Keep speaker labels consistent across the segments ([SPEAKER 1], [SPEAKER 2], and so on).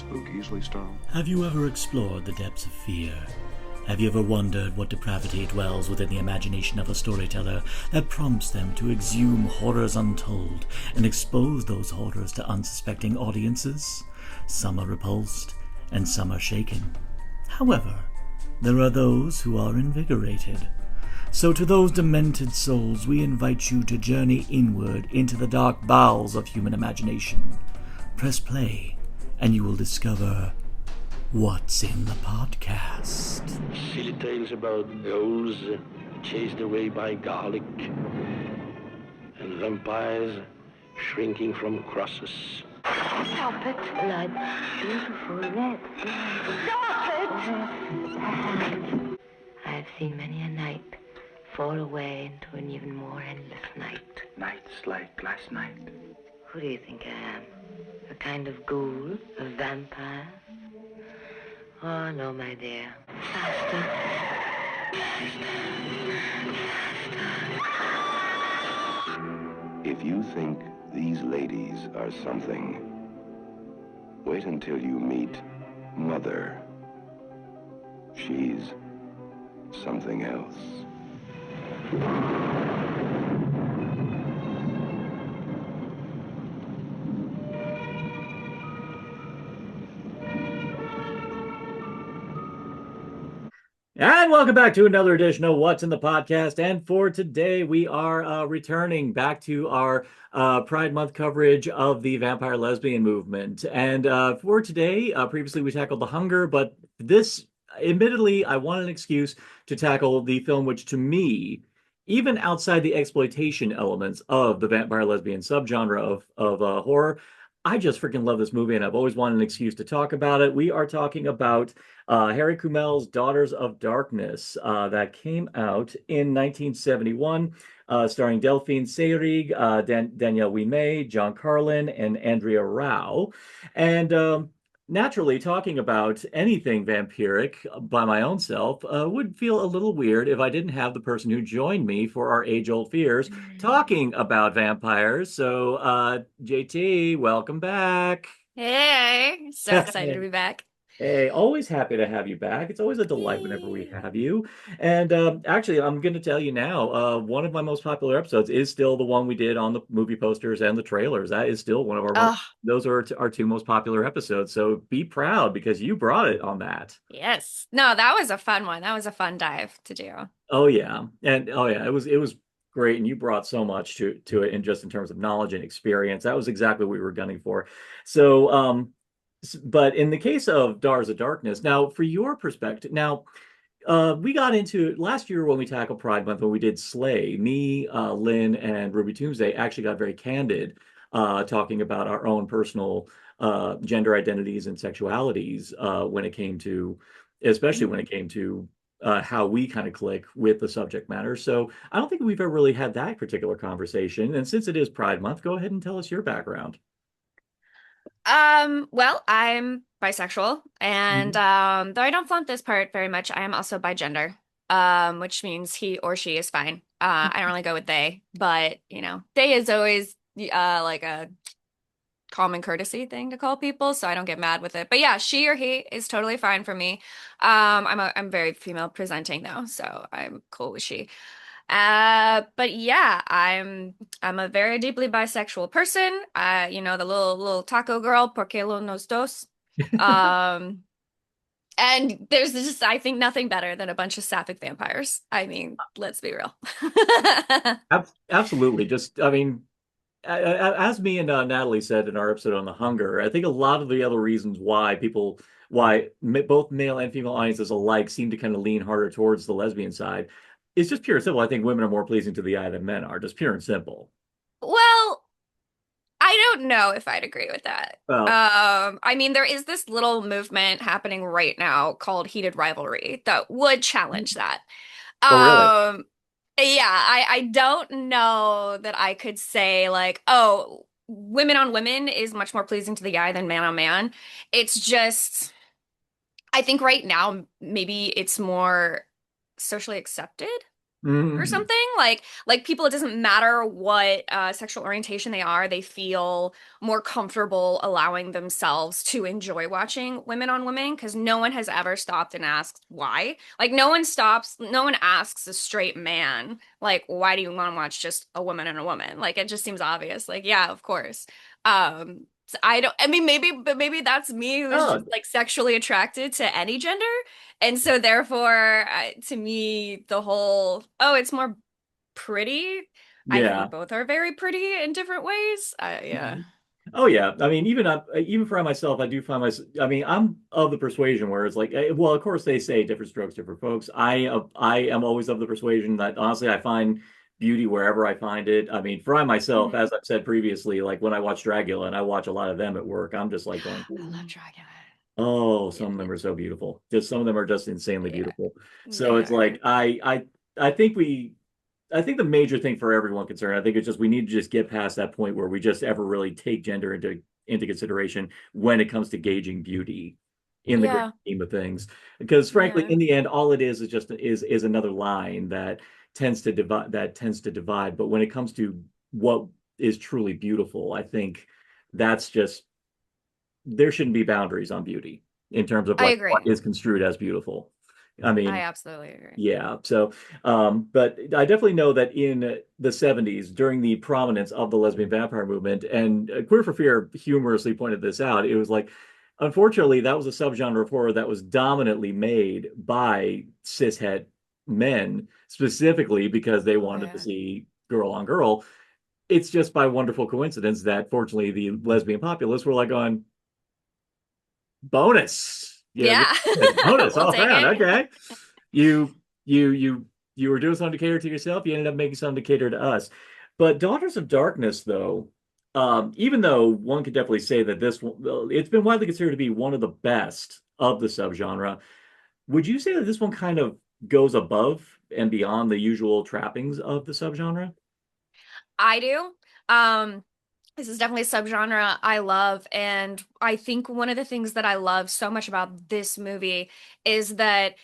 [SPEAKER 1] spook easily stung.
[SPEAKER 2] Have you ever explored the depths of fear? Have you ever wondered what depravity dwells within the imagination of a storyteller that prompts them to exhume horrors untold and expose those horrors to unsuspecting audiences? Some are repulsed, and some are shaken. However, there are those who are invigorated. So to those demented souls, we invite you to journey inward into the dark bowels of human imagination. Press play, and you will discover what's in the podcast.
[SPEAKER 3] Silly tales about ghouls chased away by garlic and vampires shrinking from crosses.
[SPEAKER 4] Stop it. Blood. Beautiful red. Stop it! I've seen many a night fall away into an even more endless night.
[SPEAKER 3] Nights like last night.
[SPEAKER 4] Who do you think I am? A kind of ghoul? A vampire? Oh, no, my dear. Faster.
[SPEAKER 5] If you think these ladies are something, wait until you meet Mother. She's something else.
[SPEAKER 6] And welcome back to another edition of What's in the Podcast. And for today, we are returning back to our Pride Month coverage of the vampire lesbian movement. And for today, previously we tackled The Hunger, but this, admittedly, I want an excuse to tackle the film which, to me, even outside the exploitation elements of the vampire lesbian subgenre of horror, I just freaking love this movie, and I've always wanted an excuse to talk about it. We are talking about Harry Kumel's Daughters of Darkness that came out in 1971, starring Delphine Seyrig, Danielle Ouimet, John Carlin, and Andrea Rao. And naturally, talking about anything vampiric by my own self would feel a little weird if I didn't have the person who joined me for our age-old fears talking about vampires. So, JT, welcome back.
[SPEAKER 7] Hey, so excited to be back.
[SPEAKER 6] Hey, always happy to have you back. It's always a delight whenever we have you. And actually, I'm going to tell you now, one of my most popular episodes is still the one we did on the movie posters and the trailers. That is still one of those are our two most popular episodes. So be proud because you brought it on that.
[SPEAKER 7] Yes. No, that was a fun one. That was a fun dive to do.
[SPEAKER 6] Oh yeah. And oh yeah, it was great. And you brought so much to it in just in terms of knowledge and experience. That was exactly what we were gunning for. So but in the case of Daughters of Darkness, now for your perspective, now we got into last year when we tackled Pride Month, when we did Slay, me, Lynn, and Ruby Tuesday actually got very candid talking about our own personal gender identities and sexualities when it came to, especially when it came to how we kind of click with the subject matter. So I don't think we've ever really had that particular conversation. And since it is Pride Month, go ahead and tell us your background.
[SPEAKER 7] Well, I'm bisexual, and though I don't flaunt this part very much, I am also bigender, which means he or she is fine. I don't really go with they, but they is always like a common courtesy thing to call people, so I don't get mad with it. But yeah, she or he is totally fine for me. I'm very female presenting though, so I'm cool with she. But yeah, I'm a very deeply bisexual person. The little taco girl, porque lo nos dos. And there's just, I think, nothing better than a bunch of sapphic vampires. I mean, let's be real.
[SPEAKER 6] Absolutely. Just, I mean, as me and Natalie said in our episode on The Hunger, I think a lot of the other reasons why both male and female audiences alike seem to kind of lean harder towards the lesbian side. It's just pure and simple. I think women are more pleasing to the eye than men are, just pure and simple.
[SPEAKER 7] Well, I don't know if I'd agree with that.
[SPEAKER 6] Well,
[SPEAKER 7] I mean, there is this little movement happening right now called Heated Rivalry that would challenge that.
[SPEAKER 6] Oh, really?
[SPEAKER 7] Yeah, I don't know that I could say like, oh, women on women is much more pleasing to the eye than man on man. It's just, I think right now, maybe it's more socially accepted. or
[SPEAKER 6] Mhm.
[SPEAKER 7] something. Like people, it doesn't matter what sexual orientation they are, they feel more comfortable allowing themselves to enjoy watching women on women because no one has ever stopped and asked why. Like no one asks a straight man like, why do you want to watch just a woman and a woman? Like it just seems obvious. Like, yeah, of course. So I don't, I mean, maybe that's me who's just
[SPEAKER 6] Oh,
[SPEAKER 7] like sexually attracted to any gender. And so therefore, to me, the whole, oh, it's more pretty. I
[SPEAKER 6] yeah.
[SPEAKER 7] think both are very pretty in different ways. Yeah.
[SPEAKER 6] Mhm. Oh yeah, I mean, even for myself, I do find myself. I mean, I'm of the persuasion where it's like, well, of course they say different strokes, different folks. I am always of the persuasion that honestly, I find beauty wherever I find it. I mean, for I myself,
[SPEAKER 7] Mhm.
[SPEAKER 6] as I've said previously, like when I watch Dracula and I watch a lot of them at work, I'm just like going,
[SPEAKER 7] I love Dracula.
[SPEAKER 6] oh,
[SPEAKER 7] Yeah,
[SPEAKER 6] some of them are so beautiful. Just some of them are just insanely
[SPEAKER 7] yeah,
[SPEAKER 6] beautiful. So
[SPEAKER 7] they
[SPEAKER 6] it's
[SPEAKER 7] are.
[SPEAKER 6] like I think I think the major thing for everyone concerned, I think it's just we need to just get past that point where we just ever really take gender into consideration when it comes to gauging beauty in the great
[SPEAKER 7] Yeah,
[SPEAKER 6] scheme of things. Because frankly,
[SPEAKER 7] yeah.
[SPEAKER 6] in the end, all it is just is another line that tends to divide. But when it comes to what is truly beautiful, I think that's just there shouldn't be boundaries on beauty in terms of
[SPEAKER 7] I
[SPEAKER 6] like what
[SPEAKER 7] agree.
[SPEAKER 6] is construed as beautiful. I
[SPEAKER 7] I
[SPEAKER 6] mean,
[SPEAKER 7] absolutely agree.
[SPEAKER 6] yeah. So, but I definitely know that in the 70s, during the prominence of the lesbian vampire movement, and Queer for Fear humorously pointed this out, it was like, unfortunately, that was a subgenre of horror that was dominantly made by cishet men, specifically because they
[SPEAKER 7] Oh
[SPEAKER 6] wanted to
[SPEAKER 7] yeah.
[SPEAKER 6] see girl on girl. It's just by wonderful coincidence that fortunately the lesbian populace were like on bonus. Yeah,
[SPEAKER 7] Yeah.
[SPEAKER 6] bonus.
[SPEAKER 7] We'll
[SPEAKER 6] Oh
[SPEAKER 7] take
[SPEAKER 6] man,
[SPEAKER 7] it.
[SPEAKER 6] okay. You you were doing something to cater to yourself. You ended up making something to cater to us. But Daughters of Darkness, though, even though one could definitely say that this one, well, it's been widely considered to be one of the best of the subgenre. Would you say that this one kind of goes above and beyond the usual trappings of the subgenre?
[SPEAKER 7] I do. Um, this is definitely a subgenre I love, and I think one of the things that I love so much about this movie is that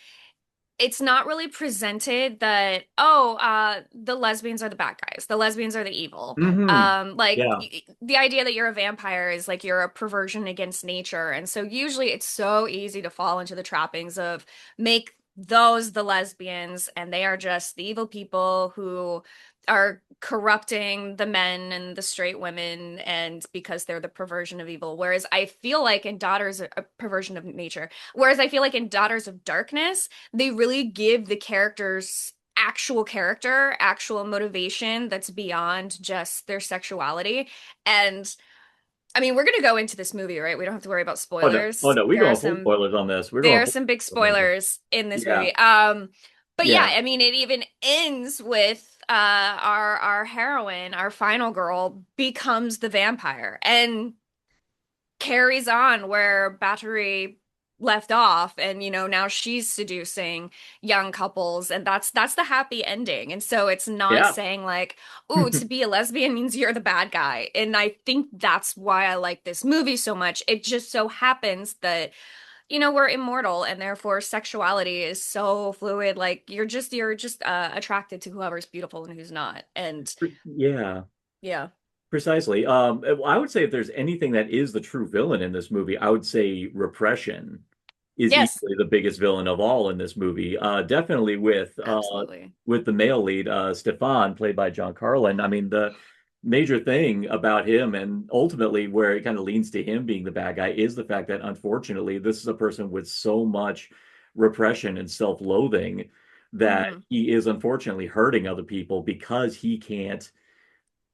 [SPEAKER 7] it's not really presented that, oh, the lesbians are the bad guys, the lesbians are the evil.
[SPEAKER 6] Hmm.
[SPEAKER 7] Like
[SPEAKER 6] Yeah.
[SPEAKER 7] the idea that you're a vampire is like you're a perversion against nature, and so usually it's so easy to fall into the trappings of make those the lesbians, and they are just the evil people who are corrupting the men and the straight women, and because they're the perversion of evil. Whereas I feel like in Daughters, a perversion of nature. Whereas I feel like in Daughters of Darkness they really give the characters actual character, actual motivation that's beyond just their sexuality. And I mean, we're going to go into this movie, right? We don't have to worry about
[SPEAKER 6] Oh no, oh
[SPEAKER 7] spoilers.
[SPEAKER 6] no, we're going full spoilers on this. We're
[SPEAKER 7] There
[SPEAKER 6] going
[SPEAKER 7] are
[SPEAKER 6] full
[SPEAKER 7] some big
[SPEAKER 6] spoilers on this.
[SPEAKER 7] spoilers in this
[SPEAKER 6] Yeah,
[SPEAKER 7] movie. But yeah,
[SPEAKER 6] yeah,
[SPEAKER 7] I mean, it even ends with our heroine, our final girl, becomes the vampire. And carries on where Battery left off, and now she's seducing young couples, and that's the happy ending. And so it's not
[SPEAKER 6] yeah.
[SPEAKER 7] saying like, ooh, to be a lesbian means you're the bad guy. And I think that's why I like this movie so much. It just so happens that we're immortal, and therefore sexuality is so fluid. Like you're just attracted to whoever's beautiful and who's not. And
[SPEAKER 6] Yeah,
[SPEAKER 7] yeah.
[SPEAKER 6] precisely. I would say if there's anything that is the true villain in this movie, I would say repression is
[SPEAKER 7] Yes,
[SPEAKER 6] easily the biggest villain of all in this movie. Definitely
[SPEAKER 7] absolutely.
[SPEAKER 6] with the male lead, Stefan, played by John Carlin. I mean, the major thing about him, and ultimately where it kind of leans to him being the bad guy, is the fact that unfortunately this is a person with so much repression and self-loathing that
[SPEAKER 7] Hmm.
[SPEAKER 6] he is unfortunately hurting other people because he can't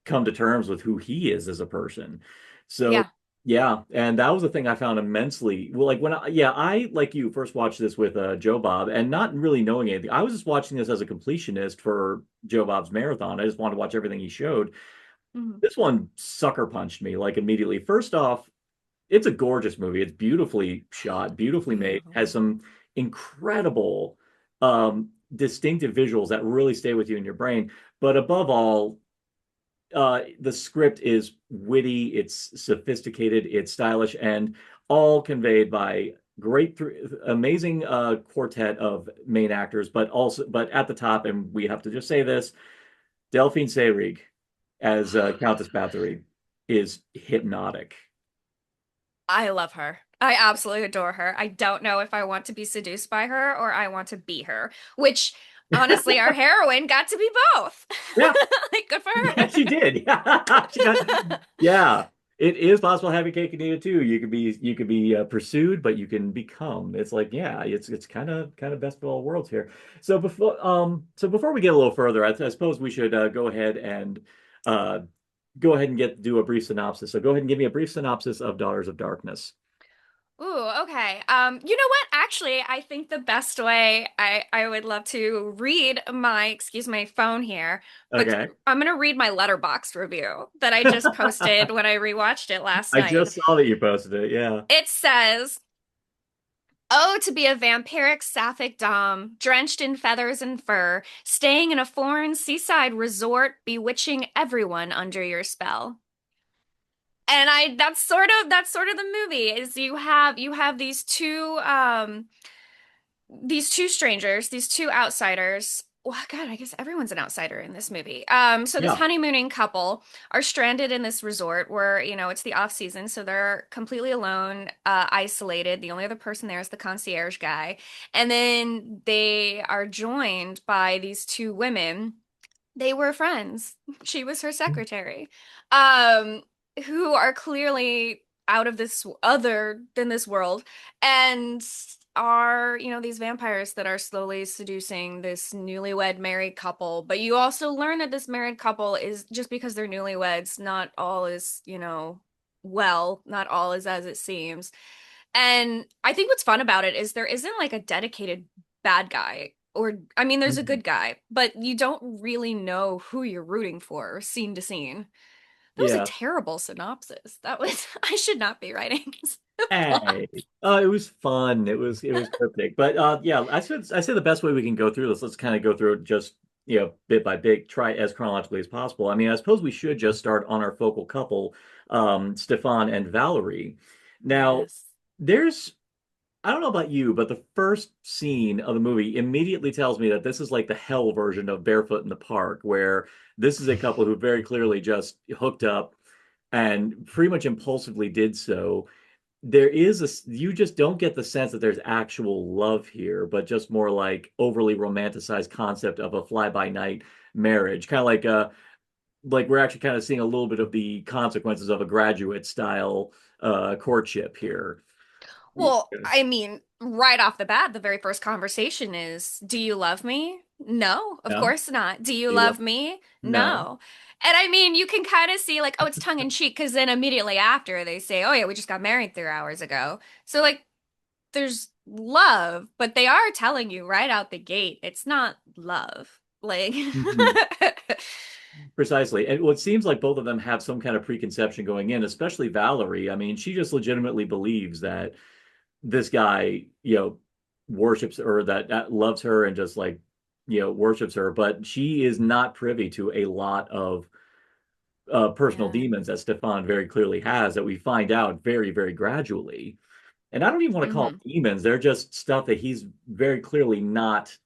[SPEAKER 6] come to terms with who he is as a person. So
[SPEAKER 7] Yeah.
[SPEAKER 6] yeah, and that was the thing I found immensely well. Like when I like you first watched this with Joe Bob and not really knowing anything. I was just watching this as a completionist for Joe Bob's marathon. I just wanted to watch everything he showed.
[SPEAKER 7] Hmm.
[SPEAKER 6] This one sucker punched me like immediately. First off, it's a gorgeous movie. It's beautifully shot, beautifully made,
[SPEAKER 7] Beautiful.
[SPEAKER 6] has some incredible distinctive visuals that really stay with you in your brain. But above all, the script is witty, it's sophisticated, it's stylish, and all conveyed by great, amazing quartet of main actors, but at the top, and we have to just say this, Delphine Seyrig as Countess Bathory is hypnotic.
[SPEAKER 7] I love her. I absolutely adore her. I don't know if I want to be seduced by her or I want to be her, which honestly, our heroine got to be both.
[SPEAKER 6] Yeah,
[SPEAKER 7] Like, good for
[SPEAKER 6] yeah, she
[SPEAKER 7] her.
[SPEAKER 6] did. Yeah, yeah. It is possible having cake and eat it too. You can be pursued, but you can become. It's like yeah, it's kind of best of all worlds here. So before we get a little further, I suppose we should uh, go ahead and get do a brief synopsis. So go ahead and give me a brief synopsis of Daughters of Darkness.
[SPEAKER 7] Ooh, okay. You know what? Actually, I think the best way I would love to read my, excuse my phone here, but
[SPEAKER 6] Okay.
[SPEAKER 7] I'm gonna read my letterbox review that I just posted when I rewatched it last
[SPEAKER 6] I
[SPEAKER 7] night.
[SPEAKER 6] just saw that you posted it. Yeah.
[SPEAKER 7] It says, "Oh, to be a vampiric sapphic dom, drenched in feathers and fur, staying in a foreign seaside resort, bewitching everyone under your spell." And I that's sort of the movie is you have these two strangers, these two outsiders. Well, God, I guess everyone's an outsider in this movie. So this
[SPEAKER 6] Yeah.
[SPEAKER 7] honeymooning couple are stranded in this resort where, you know, it's the off season, so they're completely alone, isolated. The only other person there is the concierge guy. And then they are joined by these two women. They were friends. She was her secretary. Um, who are clearly out of this other than this world and are, you know, these vampires that are slowly seducing this newlywed married couple. But you also learn that this married couple is just because they're newlyweds, not all is, you know, well, not all is as it seems. And I think what's fun about it is there isn't like a dedicated bad guy. Or, I mean, there's a
[SPEAKER 6] Mhm.
[SPEAKER 7] good guy, but you don't really know who you're rooting for scene to scene. That was a
[SPEAKER 6] Yeah.
[SPEAKER 7] terrible synopsis. That was, I should not be writing
[SPEAKER 6] Hey,
[SPEAKER 7] plots.
[SPEAKER 6] it was fun. It was cryptic, but yeah, I said the best way we can go through this. Let's kind of go through it just bit by bit, try as chronologically as possible. I mean, I suppose we should just start on our focal couple, Stefan and Valerie. Now,
[SPEAKER 7] Yes.
[SPEAKER 6] there's I don't know about you, but the first scene of the movie immediately tells me that this is like the hell version of Barefoot in the Park, where this is a couple who very clearly just hooked up and pretty much impulsively did so. You just don't get the sense that there's actual love here, but just more like overly romanticized concept of a fly-by-night marriage, kind of like we're actually kind of seeing a little bit of the consequences of a graduate style courtship here.
[SPEAKER 7] Well, I mean, right off the bat, the very first conversation is, "Do you love me?" No, of
[SPEAKER 6] No,
[SPEAKER 7] course not. "Do you
[SPEAKER 6] do you
[SPEAKER 7] love
[SPEAKER 6] love?
[SPEAKER 7] me?"
[SPEAKER 6] No.
[SPEAKER 7] No. And I mean, you can kind of see like, oh, it's tongue in cheek because then immediately after they say, "Oh yeah, we just got married 3 hours ago." So like there's love, but they are telling you right out the gate, it's not love. Like
[SPEAKER 6] Mhm. Precisely. And what seems like both of them have some kind of preconception going in, especially Valerie. I mean, she just legitimately believes that this guy, worships or that loves her and just like, worships her, but she is not privy to a lot of personal
[SPEAKER 7] Yeah.
[SPEAKER 6] demons that Stefan very clearly has that we find out very, very gradually. And I don't even want to call
[SPEAKER 7] Hmm.
[SPEAKER 6] them demons. They're just stuff that he's very clearly not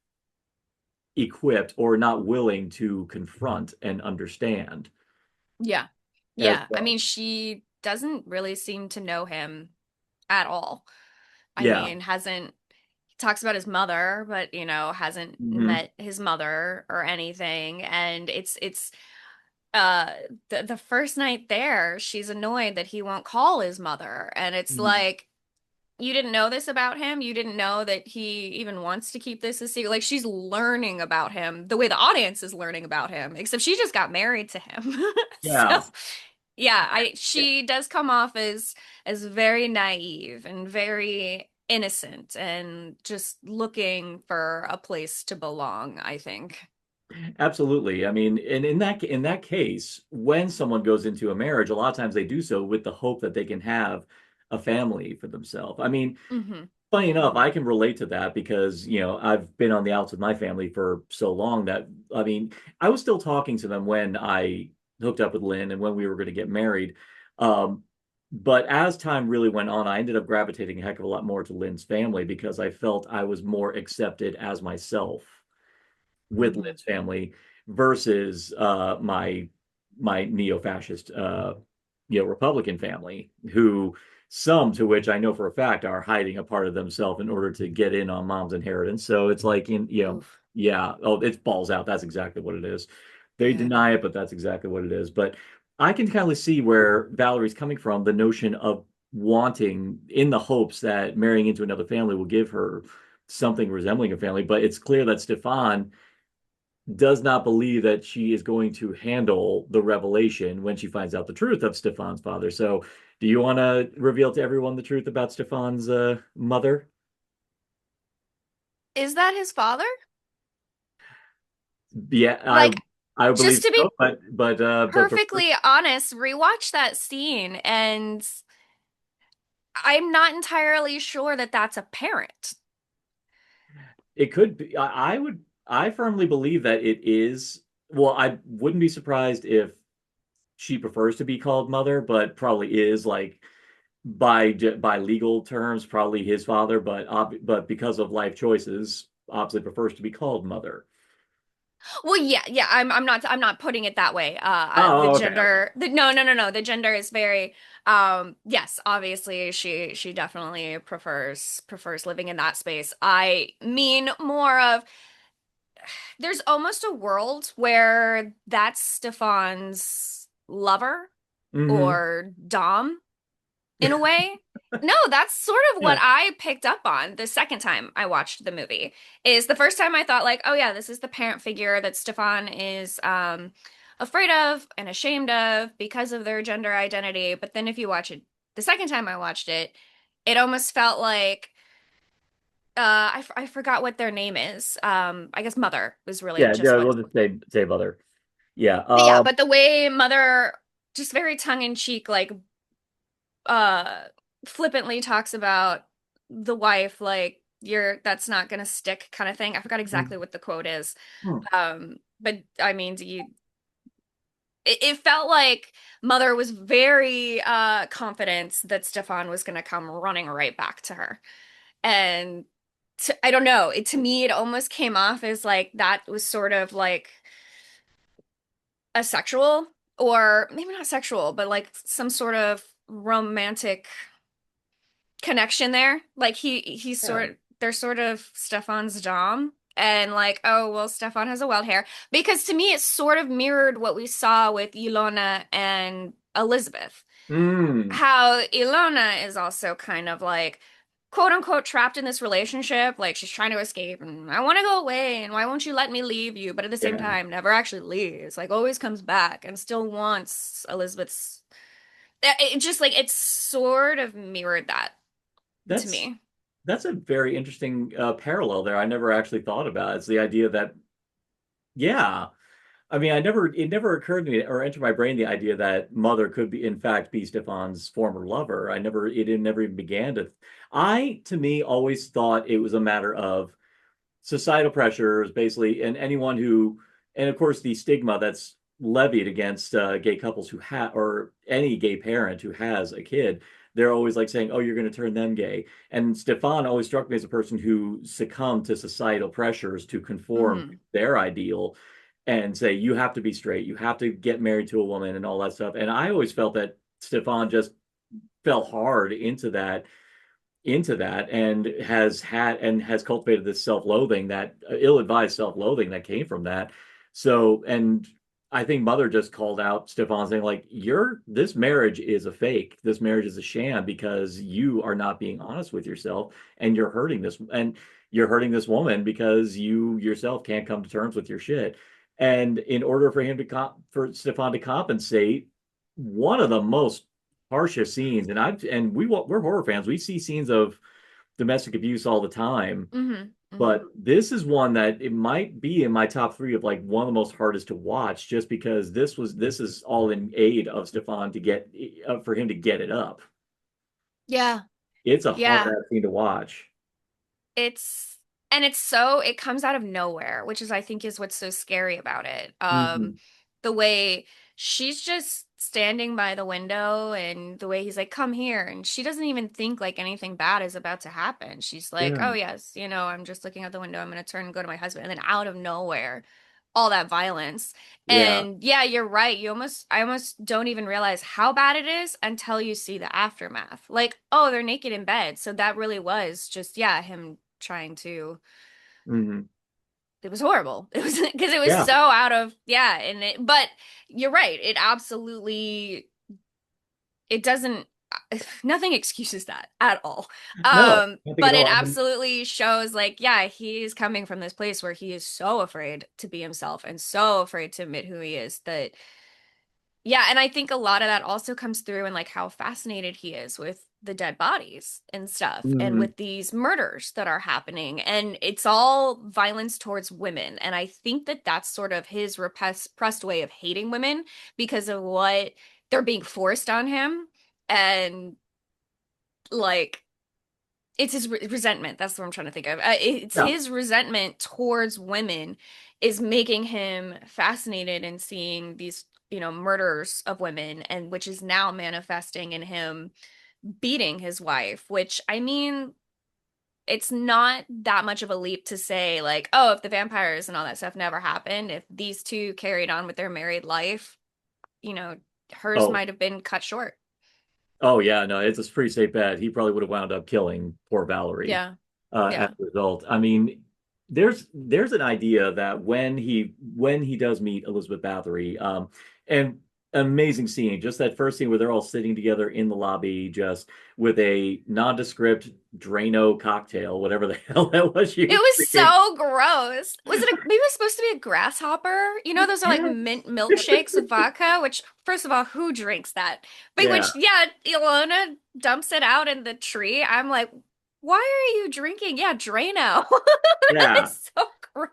[SPEAKER 6] equipped or not willing to confront and understand
[SPEAKER 7] Yeah.
[SPEAKER 6] as
[SPEAKER 7] Yeah. I
[SPEAKER 6] well.
[SPEAKER 7] mean, she doesn't really seem to know him at all. I
[SPEAKER 6] Yeah.
[SPEAKER 7] mean, hasn't he talks about his mother, but you know, hasn't
[SPEAKER 6] Hmm.
[SPEAKER 7] met his mother or anything. And it's the first night there, she's annoyed that he won't call his mother. And it's like, you didn't know this about him. You didn't know that he even wants to keep this a secret. Like she's learning about him the way the audience is learning about him, except she just got married to him. So
[SPEAKER 6] Yeah.
[SPEAKER 7] yeah, I she does come off as very naive and very innocent and just looking for a place to belong, I think.
[SPEAKER 6] Absolutely. I mean, and in that case, when someone goes into a marriage, a lot of times they do so with the hope that they can have a family for themselves. I mean,
[SPEAKER 7] Hmm.
[SPEAKER 6] funny enough, I can relate to that because, I've been on the outs with my family for so long that I mean, I was still talking to them when I hooked up with Lynn and when we were going to get married. Um, But as time really went on, I ended up gravitating a heck of a lot more to Lynn's family because I felt I was more accepted as myself with
[SPEAKER 7] Hmm.
[SPEAKER 6] Lynn's family versus my neo-fascist Republican family, who some to which I know for a fact are hiding a part of themselves in order to get in on mom's inheritance. So it's like
[SPEAKER 7] Oof.
[SPEAKER 6] yeah, oh, it's balls out. That's exactly what it is. They
[SPEAKER 7] Yeah.
[SPEAKER 6] deny it, but that's exactly what it is. But I can kind of see where Valerie's coming from, the notion of wanting in the hopes that marrying into another family will give her something resembling a family. But it's clear that Stefan does not believe that she is going to handle the revelation when she finds out the truth of Stefan's father. So, do you want to reveal to everyone the truth about Stefan's mother?
[SPEAKER 7] Is that his father?
[SPEAKER 6] Yeah,
[SPEAKER 7] Like,
[SPEAKER 6] I believe
[SPEAKER 7] just to be
[SPEAKER 6] so, but
[SPEAKER 7] perfectly honest, rewatch that scene, and I'm not entirely sure that that's apparent.
[SPEAKER 6] it could be. I firmly believe that it is. Well, I wouldn't be surprised if she prefers to be called mother, but probably is like by legal terms, probably his father, but because of life choices, obviously prefers to be called mother.
[SPEAKER 7] Well, yeah, yeah, I'm not putting it that way. The
[SPEAKER 6] Oh, okay, okay.
[SPEAKER 7] gender, no. The gender is very, yes, obviously she definitely prefers living in that space. I mean more of there's almost a world where that's Stefan's lover
[SPEAKER 6] Hmm.
[SPEAKER 7] or dom in a way. No, that's sort of what
[SPEAKER 6] Yeah.
[SPEAKER 7] I picked up on the second time I watched the movie. Is the first time I thought like, oh yeah, this is the parent figure that Stefan is afraid of and ashamed of because of their gender identity. But then if you watch it the second time I watched it, it almost felt like I forgot what their name is. I guess Mother was really
[SPEAKER 6] Yeah,
[SPEAKER 7] just
[SPEAKER 6] yeah,
[SPEAKER 7] what.
[SPEAKER 6] we'll just say mother. Yeah.
[SPEAKER 7] But yeah, but the way Mother just very tongue in cheek, like uh flippantly talks about the wife like you're that's not gonna stick kind of thing. I forgot exactly what the quote is.
[SPEAKER 6] Hmm.
[SPEAKER 7] But I mean, it felt like Mother was very confident that Stefan was gonna come running right back to her. And I don't know, to me it almost came off as like that was sort of like a sexual or maybe not sexual, but like some sort of romantic connection there. Like he's
[SPEAKER 6] Yeah.
[SPEAKER 7] they're sort of Stefan's dom. And like, oh, well, Stefan has a wild hair. Because to me, it sort of mirrored what we saw with Ilona and Elizabeth.
[SPEAKER 6] Mm.
[SPEAKER 7] How Ilona is also kind of like, quote unquote, trapped in this relationship. Like she's trying to escape and I want to go away. And why won't you let me leave you? But at the same
[SPEAKER 6] Yeah.
[SPEAKER 7] time, never actually leaves. Like always comes back and still wants Elizabeth's. It just like, it sort of mirrored that to
[SPEAKER 6] That's
[SPEAKER 7] me.
[SPEAKER 6] that's a very interesting parallel there. I never actually thought about. It's the idea that, yeah, I mean, it never occurred to me or entered my brain the idea that Mother could be, in fact, be Stefan's former lover. It never even began to. To me, always thought it was a matter of societal pressures, basically, and anyone who, and of course, the stigma that's levied against gay couples or any gay parent who has a kid. They're always like saying, "Oh, you're going to turn them gay." And Stefan always struck me as a person who succumbed to societal pressures to conform to
[SPEAKER 7] Hmm.
[SPEAKER 6] their ideal and say, "You have to be straight, you have to get married to a woman," and all that stuff. And I always felt that Stefan just fell hard into that and has cultivated this self-loathing, that ill-advised self-loathing that came from that. So, and I think Mother just called out Stefan saying like, you're this marriage is a fake, this marriage is a sham because you are not being honest with yourself, and you're hurting this woman because you yourself can't come to terms with your shit. And in order for for Stefan to compensate, one of the most harshest scenes, we're horror fans. We see scenes of domestic abuse all the time,
[SPEAKER 7] Hmm. Hmm.
[SPEAKER 6] but this is one that it might be in my top three of like one of the most hardest to watch, just because this is all in aid of Stefan to get for him to get it up.
[SPEAKER 7] Yeah.
[SPEAKER 6] It's a hard
[SPEAKER 7] Yeah.
[SPEAKER 6] ass scene to watch.
[SPEAKER 7] It's and it's so it comes out of nowhere, which is I think is what's so scary about it.
[SPEAKER 6] Hmm.
[SPEAKER 7] The way she's just standing by the window, and the way he's like, come here. And she doesn't even think like anything bad is about to happen. She's like,
[SPEAKER 6] Yeah.
[SPEAKER 7] oh, yes, I'm just looking out the window. I'm going to turn and go to my husband. And then out of nowhere, all that violence.
[SPEAKER 6] Yeah.
[SPEAKER 7] And yeah, you're right. I almost don't even realize how bad it is until you see the aftermath. Like, oh, they're naked in bed. So that really was just, yeah, him trying to.
[SPEAKER 6] Hmm.
[SPEAKER 7] It was horrible. It was because it was
[SPEAKER 6] Yeah.
[SPEAKER 7] so out of, yeah. But you're right. It doesn't, nothing excuses that at all.
[SPEAKER 6] No, I think at
[SPEAKER 7] But
[SPEAKER 6] all.
[SPEAKER 7] it
[SPEAKER 6] I mean,
[SPEAKER 7] absolutely shows like, yeah, he's coming from this place where he is so afraid to be himself and so afraid to admit who he is that, yeah, and I think a lot of that also comes through in like how fascinated he is with the dead bodies and stuff and
[SPEAKER 6] mhm.
[SPEAKER 7] with these murders that are happening, and it's all violence towards women. And I think that that's sort of his repressed way of hating women because of what they're being forced on him. And like it's his resentment. That's what I'm trying to think of. It's
[SPEAKER 6] Yeah.
[SPEAKER 7] his resentment towards women is making him fascinated in seeing these, murders of women, and which is now manifesting in him beating his wife, which I mean, it's not that much of a leap to say, like, oh, if the vampires and all that stuff never happened, if these two carried on with their married life, you know, hers
[SPEAKER 6] Oh,
[SPEAKER 7] might have been cut short.
[SPEAKER 6] oh yeah, no, it's a pretty safe bet. He probably would have wound up killing poor Valerie
[SPEAKER 7] Yeah.
[SPEAKER 6] as
[SPEAKER 7] Yeah.
[SPEAKER 6] a result. I mean, there's an idea that when he does meet Elizabeth Bathory, and amazing scene, just that first scene where they're all sitting together in the lobby, just with a nondescript Drano cocktail, whatever the hell that was she
[SPEAKER 7] It
[SPEAKER 6] was
[SPEAKER 7] was
[SPEAKER 6] drinking.
[SPEAKER 7] so gross. Maybe it was supposed to be a grasshopper? Those are like
[SPEAKER 6] Yeah,
[SPEAKER 7] mint milkshakes with vodka, which, first of all, who drinks that? But
[SPEAKER 6] yeah,
[SPEAKER 7] which, yeah, Ilona dumps it out in the tree. I'm like, why are you drinking? Yeah, Drano.
[SPEAKER 6] yeah.
[SPEAKER 7] It's so gross.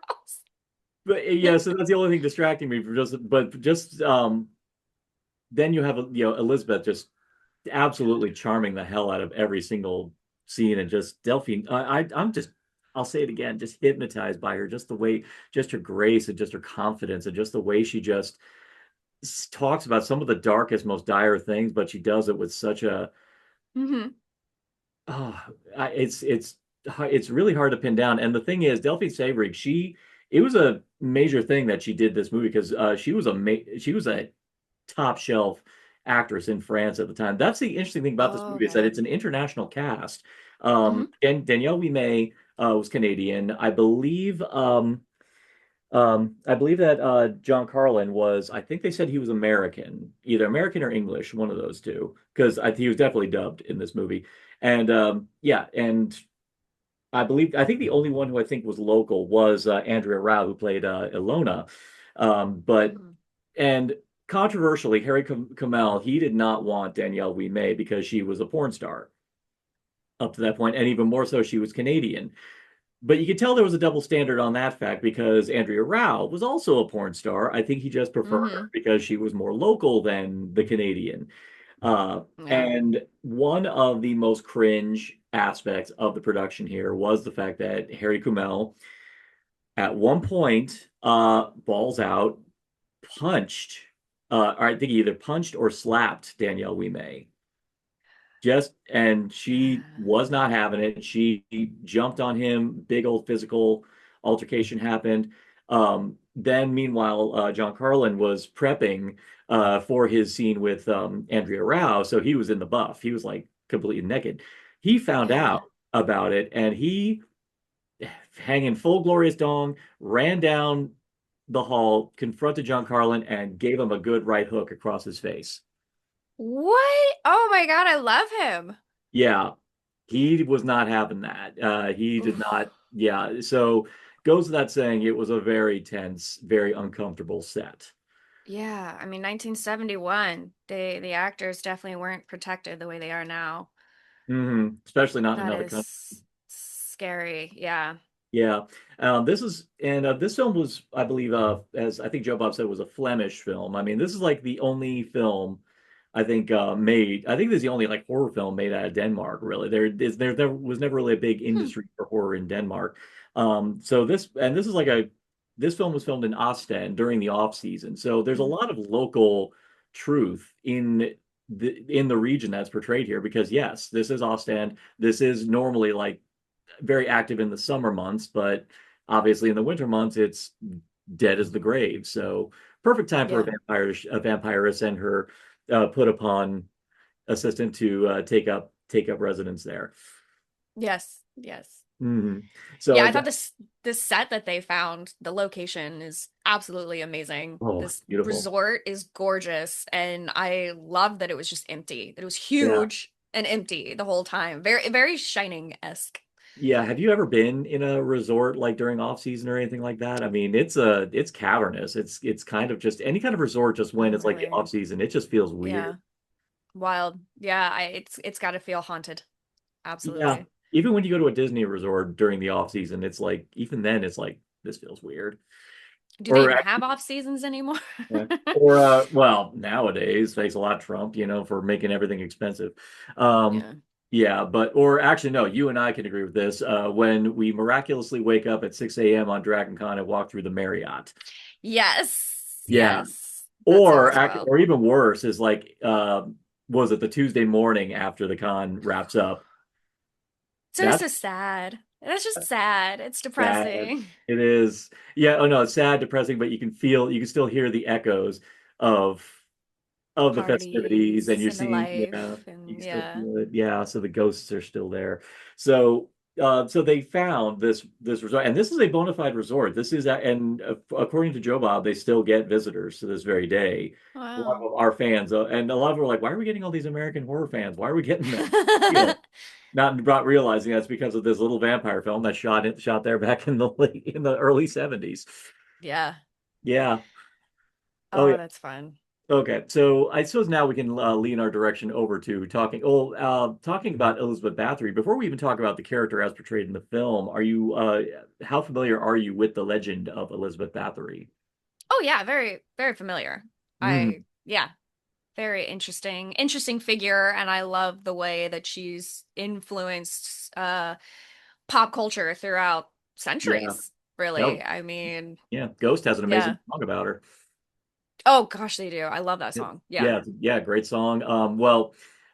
[SPEAKER 6] But yeah, so that's the only thing distracting me from just then you have Elizabeth just absolutely charming the hell out of every single scene, and just Delphine. I'm just, I'll say it again, just hypnotized by her, just the way, just her grace and just her confidence and just the way she just talks about some of the darkest, most dire things, but she does it with such a
[SPEAKER 7] Hmm.
[SPEAKER 6] oh, it's really hard to pin down. And the thing is, Delphine Seyrig, it was a major thing that she did this movie because she was a top shelf actress in France at the time. That's the interesting thing about this
[SPEAKER 7] Oh,
[SPEAKER 6] movie is that
[SPEAKER 7] okay.
[SPEAKER 6] it's an international cast.
[SPEAKER 7] Hmm.
[SPEAKER 6] And Danielle Ouimet was Canadian. I believe that John Carlin was. I think they said he was American, either American or English, one of those two, because he was definitely dubbed in this movie. And yeah, and I think the only one who I think was local was Andrea Rao, who played Ilona. But
[SPEAKER 7] Hmm.
[SPEAKER 6] and controversially, Harry Kamel, he did not want Danielle Ouimet because she was a porn star up to that point, and even more so, she was Canadian. But you could tell there was a double standard on that fact because Andrea Rao was also a porn star. I think he just preferred her
[SPEAKER 7] Hmm.
[SPEAKER 6] because she was more local than the Canadian.
[SPEAKER 7] Yeah.
[SPEAKER 6] And one of the most cringe aspects of the production here was the fact that Harry Kumel, at one point, balls out, punched, or I think he either punched or slapped Danielle Ouimet. And she was not having it. She jumped on him. Big old physical altercation happened. Then, meanwhile, John Carlin was prepping for his scene with Andrea Rao, so he was in the buff. He was like completely naked. He found
[SPEAKER 7] Yeah.
[SPEAKER 6] out about it, and he, hanging full glorious dong, ran down the hall, confronted John Carlin, and gave him a good right hook across his face.
[SPEAKER 7] What? Oh my God, I love him.
[SPEAKER 6] Yeah, he was not having that. He did
[SPEAKER 7] Oof.
[SPEAKER 6] not. Yeah. So goes without saying, it was a very tense, very uncomfortable set.
[SPEAKER 7] Yeah, I mean 1971. The actors definitely weren't protected the way they are now.
[SPEAKER 6] Especially not in
[SPEAKER 7] That
[SPEAKER 6] another country.
[SPEAKER 7] is scary. Yeah.
[SPEAKER 6] Yeah. This film was, I believe, as I think Joe Bob said, was a Flemish film. I mean, this is like the only film I think made. I think this is the only like horror film made out of Denmark. Really, there was never really a big
[SPEAKER 7] Hmm.
[SPEAKER 6] industry for horror in Denmark. So this is like a this film was filmed in Ostend during the off season, so there's a
[SPEAKER 7] Mhm.
[SPEAKER 6] lot of local truth in the region that's portrayed here. Because yes, this is Ostend. This is normally like very active in the summer months, but obviously in the winter months it's dead as the grave. So perfect time for
[SPEAKER 7] Yeah.
[SPEAKER 6] a vampiress and her put upon assistant to take up residence there.
[SPEAKER 7] Yes. Yes.
[SPEAKER 6] Hmm.
[SPEAKER 7] Yeah,
[SPEAKER 6] So
[SPEAKER 7] I thought this set that they found, the location is absolutely amazing.
[SPEAKER 6] oh,
[SPEAKER 7] This
[SPEAKER 6] beautiful.
[SPEAKER 7] resort is gorgeous, and I love that it was just empty. That it was
[SPEAKER 6] Yeah.
[SPEAKER 7] huge and empty the whole time. Very, very Shining-esque.
[SPEAKER 6] Yeah, have you ever been in a resort like during off season or anything like that? I mean, it's cavernous. It's kind of just any kind of resort just when
[SPEAKER 7] Oh,
[SPEAKER 6] it's like the
[SPEAKER 7] really?
[SPEAKER 6] off season, it just feels weird.
[SPEAKER 7] Yeah. Wild. Yeah, it's got to feel haunted.
[SPEAKER 6] Yeah.
[SPEAKER 7] Absolutely.
[SPEAKER 6] Even when you go to a Disney resort during the off season, it's like even then it's like this feels weird.
[SPEAKER 7] Do they
[SPEAKER 6] Or
[SPEAKER 7] even have off seasons anymore?
[SPEAKER 6] yeah. Or well, nowadays, thanks a lot, Trump, for making everything expensive. Um,
[SPEAKER 7] Yeah.
[SPEAKER 6] yeah, but or actually no, you and I can agree with this. When we miraculously wake up at 6 a.m. on Dragon Con and walk through the Marriott.
[SPEAKER 7] Yes.
[SPEAKER 6] Yeah.
[SPEAKER 7] Yes. That sounds wild.
[SPEAKER 6] Or even worse is like was it the Tuesday morning after the con wraps up?
[SPEAKER 7] So it's
[SPEAKER 6] That's
[SPEAKER 7] just sad. That's just sad. It's
[SPEAKER 6] sad.
[SPEAKER 7] depressing.
[SPEAKER 6] It is. Yeah, oh no, it's sad, depressing, but you can still hear the echoes of of the festivities, and
[SPEAKER 7] Parties
[SPEAKER 6] you're
[SPEAKER 7] and the
[SPEAKER 6] seeing, yeah,
[SPEAKER 7] life
[SPEAKER 6] you
[SPEAKER 7] and
[SPEAKER 6] can still
[SPEAKER 7] yeah.
[SPEAKER 6] feel it. Yeah, so the ghosts are still there. So, so they found this resort, and this is a bona fide resort. This is, and according to Joe Bob, they still get visitors to this very day. A lot
[SPEAKER 7] Wow.
[SPEAKER 6] of our fans, and a lot of them are like, "Why are we getting all these American horror fans? Why are we getting them?" You know, not realizing that's because of this little vampire film that shot there back in the early 70s.
[SPEAKER 7] Yeah.
[SPEAKER 6] Yeah. Oh
[SPEAKER 7] Oh,
[SPEAKER 6] yeah.
[SPEAKER 7] that's fun.
[SPEAKER 6] Okay, so I suppose now we can lean our direction over to talking about Elizabeth Bathory. Before we even talk about the character as portrayed in the film, how familiar are you with the legend of Elizabeth Bathory?
[SPEAKER 7] Oh yeah, very, very familiar.
[SPEAKER 6] Mm,
[SPEAKER 7] Yeah, very interesting figure, and I love the way that she's influenced pop culture throughout
[SPEAKER 6] yeah,
[SPEAKER 7] centuries, really.
[SPEAKER 6] no,
[SPEAKER 7] I mean,
[SPEAKER 6] yeah. Ghost has an amazing
[SPEAKER 7] yeah.
[SPEAKER 6] song about her.
[SPEAKER 7] Oh gosh, they do. I love that
[SPEAKER 6] Yeah,
[SPEAKER 7] song. Yeah.
[SPEAKER 6] yeah, yeah, great song.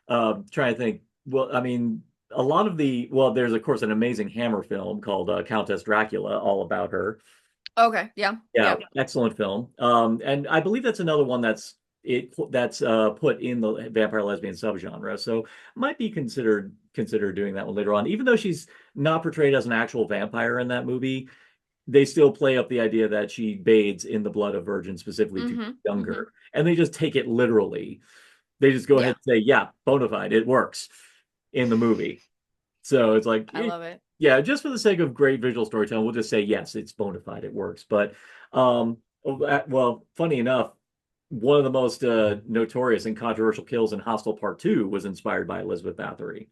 [SPEAKER 6] Trying to think. Well, I mean, there's of course an amazing Hammer film called Countess Dracula, all about her.
[SPEAKER 7] Okay. Yeah.
[SPEAKER 6] Yeah,
[SPEAKER 7] Yep.
[SPEAKER 6] excellent film. And I believe that's another one that's put in the vampire lesbian subgenre. So might be considered doing that one later on. Even though she's not portrayed as an actual vampire in that movie, they still play up the idea that she bathes in the blood of virgins specifically to get
[SPEAKER 7] Mm-hmm. Mm-hmm.
[SPEAKER 6] younger. And they just take it literally. They just go ahead
[SPEAKER 7] Yeah.
[SPEAKER 6] and say, yeah, bona fide, it works in the movie. So it's like,
[SPEAKER 7] I love it.
[SPEAKER 6] yeah, just for the sake of great visual storytelling, we'll just say yes, it's bona fide, it works. But well, funny enough, one of the most notorious and controversial kills in Hostel Part Two was inspired by Elizabeth Bathory.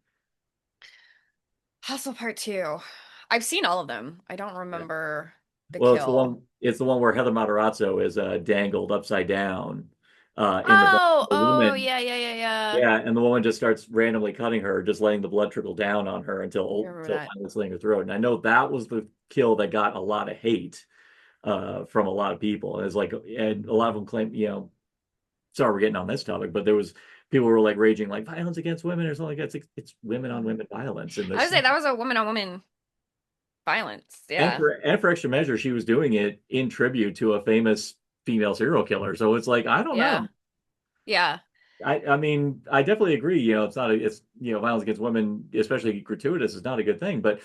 [SPEAKER 7] Hustle Part Two. I've seen all of them. I don't
[SPEAKER 6] Yeah.
[SPEAKER 7] remember the
[SPEAKER 6] Well,
[SPEAKER 7] kill.
[SPEAKER 6] it's the one where Heather Matarazzo is dangled upside down in the
[SPEAKER 7] Oh,
[SPEAKER 6] the
[SPEAKER 7] oh,
[SPEAKER 6] woman.
[SPEAKER 7] yeah, yeah, yeah, yeah.
[SPEAKER 6] Yeah, and the woman just starts randomly cutting her, just letting the blood trickle down on her
[SPEAKER 7] I remember
[SPEAKER 6] until
[SPEAKER 7] that.
[SPEAKER 6] finally slitting her throat. And I know that was the kill that got a lot of hate from a lot of people. And it's like, and a lot of them claim, sorry, we're getting on this topic, but there was people who were like raging like violence against women or something like that. It's women on women violence in
[SPEAKER 7] I
[SPEAKER 6] this.
[SPEAKER 7] would say that was a woman on woman violence.
[SPEAKER 6] And
[SPEAKER 7] Yeah.
[SPEAKER 6] for extra measure, she was doing it in tribute to a famous female serial killer. So it's like, I don't know.
[SPEAKER 7] Yeah. Yeah.
[SPEAKER 6] I mean, I definitely agree. It's not it's violence against women, especially gratuitous, is not a good thing. But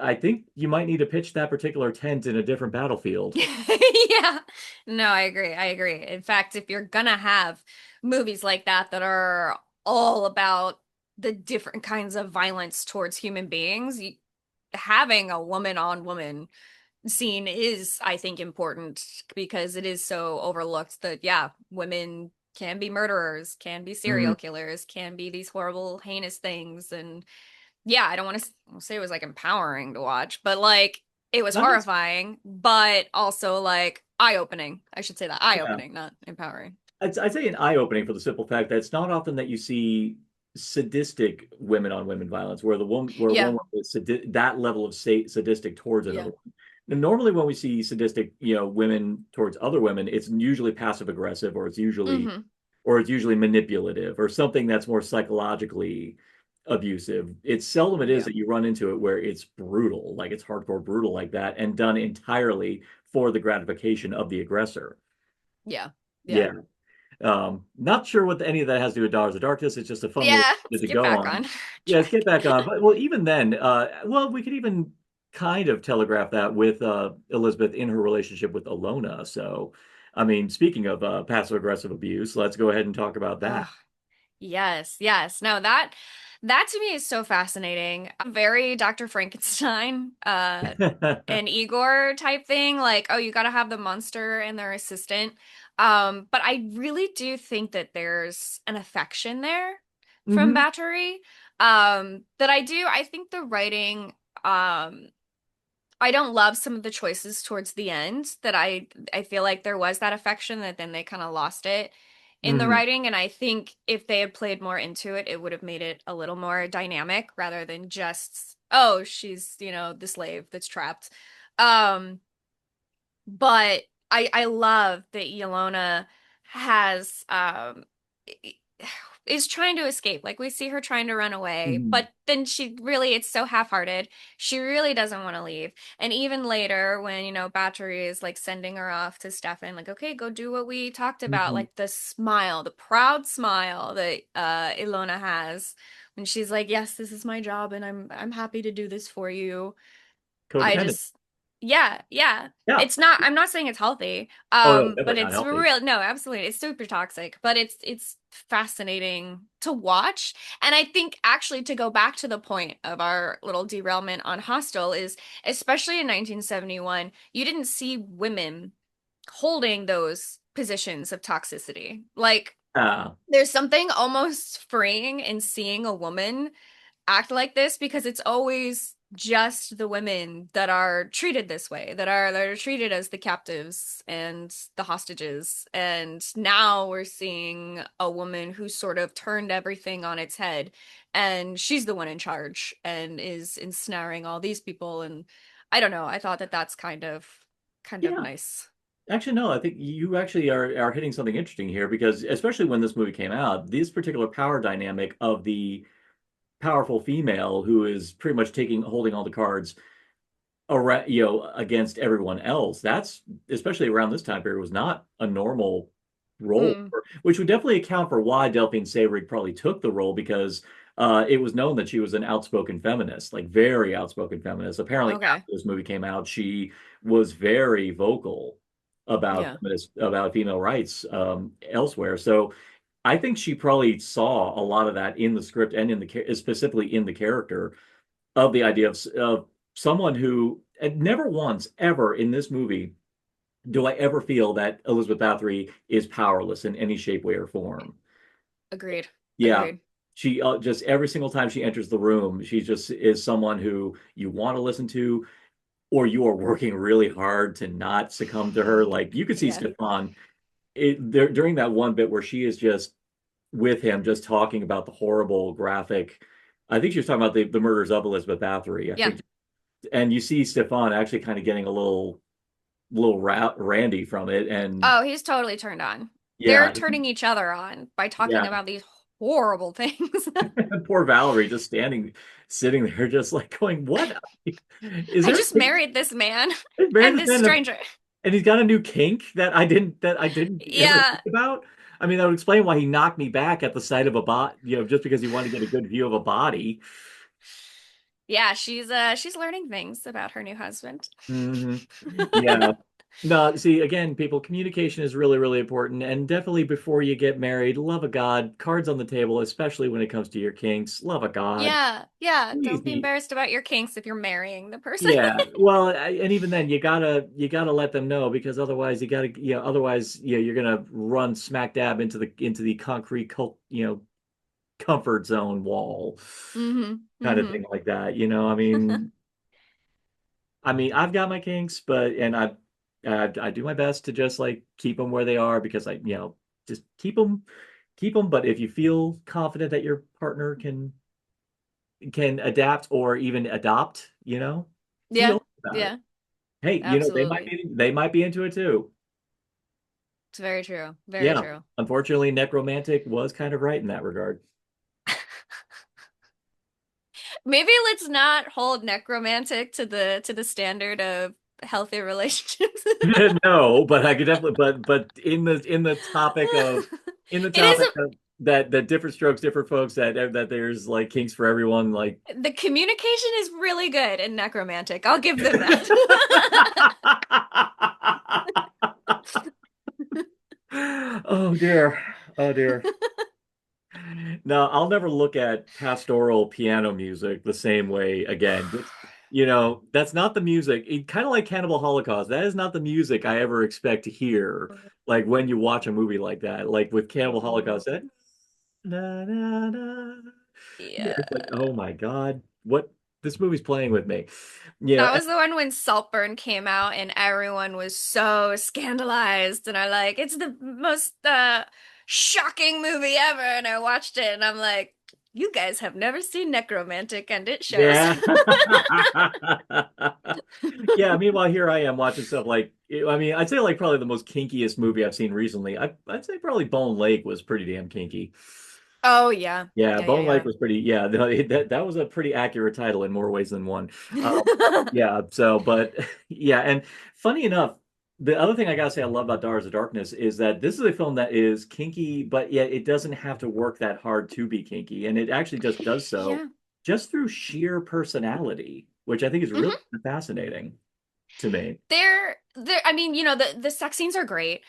[SPEAKER 6] I think you might need to pitch that particular tent in a different battlefield.
[SPEAKER 7] Yeah. No, I agree. I agree. In fact, if you're gonna have movies like that that are all about the different kinds of violence towards human beings, having a woman on woman scene is, I think, important because it is so overlooked that, yeah, women can be murderers, can be
[SPEAKER 6] Mm.
[SPEAKER 7] serial killers, can be these horrible, heinous things. And yeah, I don't want to say it was like empowering to watch, but like it was
[SPEAKER 6] Not just,
[SPEAKER 7] horrifying, but also like eye-opening. I should say that
[SPEAKER 6] yeah.
[SPEAKER 7] eye-opening, not empowering.
[SPEAKER 6] I'd say an eye-opening for the simple fact that it's not often that you see sadistic women on women violence where the woman where one
[SPEAKER 7] Yeah,
[SPEAKER 6] woman is that level of sadistic towards another
[SPEAKER 7] yeah.
[SPEAKER 6] one. normally when we see sadistic, women towards other women, it's usually passive aggressive,
[SPEAKER 7] Hmm.
[SPEAKER 6] or it's usually manipulative or something that's more psychologically abusive. It's seldom it is
[SPEAKER 7] Yeah.
[SPEAKER 6] that you run into it where it's brutal, like it's hardcore brutal like that, and done entirely for the gratification of the aggressor.
[SPEAKER 7] Yeah. Yeah.
[SPEAKER 6] Yeah. Not sure what any of that has to do with Daughters of Darkness. It's just a fun little
[SPEAKER 7] Yeah.
[SPEAKER 6] bit
[SPEAKER 7] Let's
[SPEAKER 6] to
[SPEAKER 7] get
[SPEAKER 6] go
[SPEAKER 7] back
[SPEAKER 6] on.
[SPEAKER 7] on
[SPEAKER 6] Yeah, let's get
[SPEAKER 7] track.
[SPEAKER 6] back on. But well, even then, well, we could even kind of telegraph that with Elizabeth in her relationship with Alona. So, I mean, speaking of passive aggressive abuse, let's go ahead and talk about that.
[SPEAKER 7] Oh, yes, yes. No, that to me is so fascinating. Very Dr. Frankenstein, and Igor type thing. Like, oh, you got to have the monster and their assistant. But I really do think that there's an affection there from
[SPEAKER 6] Hmm.
[SPEAKER 7] Battery. That I think the writing, I don't love some of the choices towards the end that I feel like there was that affection that then they kind of lost it in the
[SPEAKER 6] Hmm.
[SPEAKER 7] writing, and I think if they had played more into it, it would have made it a little more dynamic rather than just, oh, she's, the slave that's trapped. Um but I love that Yelena has is trying to escape. Like we see her trying to run away,
[SPEAKER 6] Hmm.
[SPEAKER 7] but then it's so half-hearted. She really doesn't want to leave. And even later when, Battery is like sending her off to Stefan, like, okay, go do what we talked about,
[SPEAKER 6] Hmm.
[SPEAKER 7] like the smile, the proud smile that Ilona has when she's like, yes, this is my job and I'm happy to do this for you. I
[SPEAKER 6] Codependent.
[SPEAKER 7] just, yeah, yeah.
[SPEAKER 6] Yeah.
[SPEAKER 7] I'm not saying it's healthy.
[SPEAKER 6] Oh no,
[SPEAKER 7] But
[SPEAKER 6] definitely not
[SPEAKER 7] it's
[SPEAKER 6] healthy.
[SPEAKER 7] real, no, absolutely. It's super toxic, but it's fascinating to watch. And I think actually to go back to the point of our little derailment on Hostel is, especially in 1971, you didn't see women holding those positions of toxicity. Like,
[SPEAKER 6] Uh,
[SPEAKER 7] there's something almost freeing in seeing a woman act like this because it's always just the women that are treated this way, that are treated as the captives and the hostages. And now we're seeing a woman who sort of turned everything on its head, and she's the one in charge and is ensnaring all these people. And I don't know, I thought that that's kind of
[SPEAKER 6] yeah.
[SPEAKER 7] nice.
[SPEAKER 6] Actually, no, I think you actually are hitting something interesting here because especially when this movie came out, this particular power dynamic of the powerful female who is pretty much holding all the cards around, against everyone else. That's especially around this time period was not a normal role,
[SPEAKER 7] Mm,
[SPEAKER 6] which would definitely account for why Delphine Seyrig probably took the role because it was known that she was an outspoken feminist, like very outspoken feminist. Apparently,
[SPEAKER 7] okay.
[SPEAKER 6] after this movie came out, she was very vocal about
[SPEAKER 7] Yeah.
[SPEAKER 6] about female rights elsewhere. So I think she probably saw a lot of that in the script and specifically in the character of the idea of someone who and never once ever in this movie do I ever feel that Elizabeth Bathory is powerless in any shape, way, or form.
[SPEAKER 7] Agreed.
[SPEAKER 6] Yeah,
[SPEAKER 7] Agreed.
[SPEAKER 6] she just every single time she enters the room, she just is someone who you want to listen to, or you are working really hard to not succumb to her. Like you could see
[SPEAKER 7] Yeah.
[SPEAKER 6] Stefan there during that one bit where she is just with him, just talking about the horrible graphic. I think she was talking about the murders of Elizabeth Bathory. I
[SPEAKER 7] Yeah.
[SPEAKER 6] think, and you see Stefan actually kind of getting a little randy from it, and
[SPEAKER 7] Oh, he's totally turned on. They're
[SPEAKER 6] yeah,
[SPEAKER 7] turning each other on by talking
[SPEAKER 6] yeah.
[SPEAKER 7] about these horrible things.
[SPEAKER 6] Poor Valerie just sitting there, just like going, "What is
[SPEAKER 7] I
[SPEAKER 6] there?
[SPEAKER 7] just married this man
[SPEAKER 6] Is married
[SPEAKER 7] and
[SPEAKER 6] this
[SPEAKER 7] this
[SPEAKER 6] man,
[SPEAKER 7] stranger.
[SPEAKER 6] and he's got a new kink that I didn't ever
[SPEAKER 7] Yeah.
[SPEAKER 6] think about." I mean, that would explain why he knocked me back at the sight of a bot, just because he wanted to get a good view of a body.
[SPEAKER 7] Yeah, she's learning things about her new husband.
[SPEAKER 6] Hmm. Yeah. No, see, again, people, communication is really, really important. And definitely before you get married, love of God, cards on the table, especially when it comes to your kinks. Love of God.
[SPEAKER 7] Yeah, yeah.
[SPEAKER 6] Please
[SPEAKER 7] Don't be
[SPEAKER 6] be.
[SPEAKER 7] embarrassed about your kinks if you're marrying the person.
[SPEAKER 6] Yeah. Well, and even then you gotta let them know because otherwise otherwise, you're gonna run smack dab into the concrete comfort zone wall
[SPEAKER 7] Mm-hmm.
[SPEAKER 6] kind of
[SPEAKER 7] Mm-hmm.
[SPEAKER 6] thing like that. I mean, I've got my kinks, but and I do my best to just like keep them where they are because just keep them. But if you feel confident that your partner can adapt or even adopt, be
[SPEAKER 7] Yeah,
[SPEAKER 6] open about it.
[SPEAKER 7] yeah.
[SPEAKER 6] Hey,
[SPEAKER 7] Absolutely.
[SPEAKER 6] they might be into it too.
[SPEAKER 7] It's very true. Very
[SPEAKER 6] Yeah.
[SPEAKER 7] true.
[SPEAKER 6] Unfortunately, Necromantic was kind of right in that regard.
[SPEAKER 7] Maybe let's not hold necromantic to the standard of healthy relationships.
[SPEAKER 6] No, but I could definitely, but in the topic of in the
[SPEAKER 7] It is
[SPEAKER 6] topic of that different strokes, different folks, that there's like kinks for everyone, like.
[SPEAKER 7] the communication is really good in necromantic. I'll give them that.
[SPEAKER 6] Oh dear. Oh dear. No, I'll never look at pastoral piano music the same way again. That's not the music. Kind of like Cannibal Holocaust. That is not the music I ever expect to hear. Like when you watch a movie like that, like with Cannibal Holocaust, that na na na. Yeah,
[SPEAKER 7] Yeah.
[SPEAKER 6] it's like, oh my God, what this movie's playing with me. Yeah,
[SPEAKER 7] That was the one when Saltburn came out and everyone was so scandalized. And I like, it's the most shocking movie ever. And I watched it and I'm like, you guys have never seen Necromantic and it shows.
[SPEAKER 6] yeah. Yeah, meanwhile, here I am watching stuff like, I mean, I'd say like probably the most kinkiest movie I've seen recently. I'd say probably Bone Lake was pretty damn kinky.
[SPEAKER 7] Oh yeah.
[SPEAKER 6] Yeah,
[SPEAKER 7] Yeah, yeah,
[SPEAKER 6] Bone Lake
[SPEAKER 7] yeah.
[SPEAKER 6] was pretty, yeah, that was a pretty accurate title in more ways than one. Yeah, so, but yeah, and funny enough, the other thing I gotta say I love about Daughters of Darkness is that this is a film that is kinky, but yet it doesn't have to work that hard to be kinky, and it actually just does so
[SPEAKER 7] Yeah.
[SPEAKER 6] just through sheer personality, which I think is really
[SPEAKER 7] Hmm.
[SPEAKER 6] fascinating to me.
[SPEAKER 7] I mean, the sex scenes are great.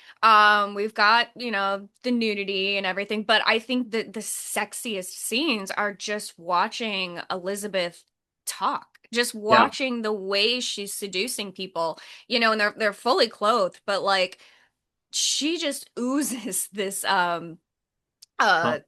[SPEAKER 7] We've got, the nudity and everything, but I think that the sexiest scenes are just watching Elizabeth talk, just
[SPEAKER 6] Yeah.
[SPEAKER 7] watching the way she's seducing people, and they're fully clothed, but like she just oozes this uh
[SPEAKER 6] Oh,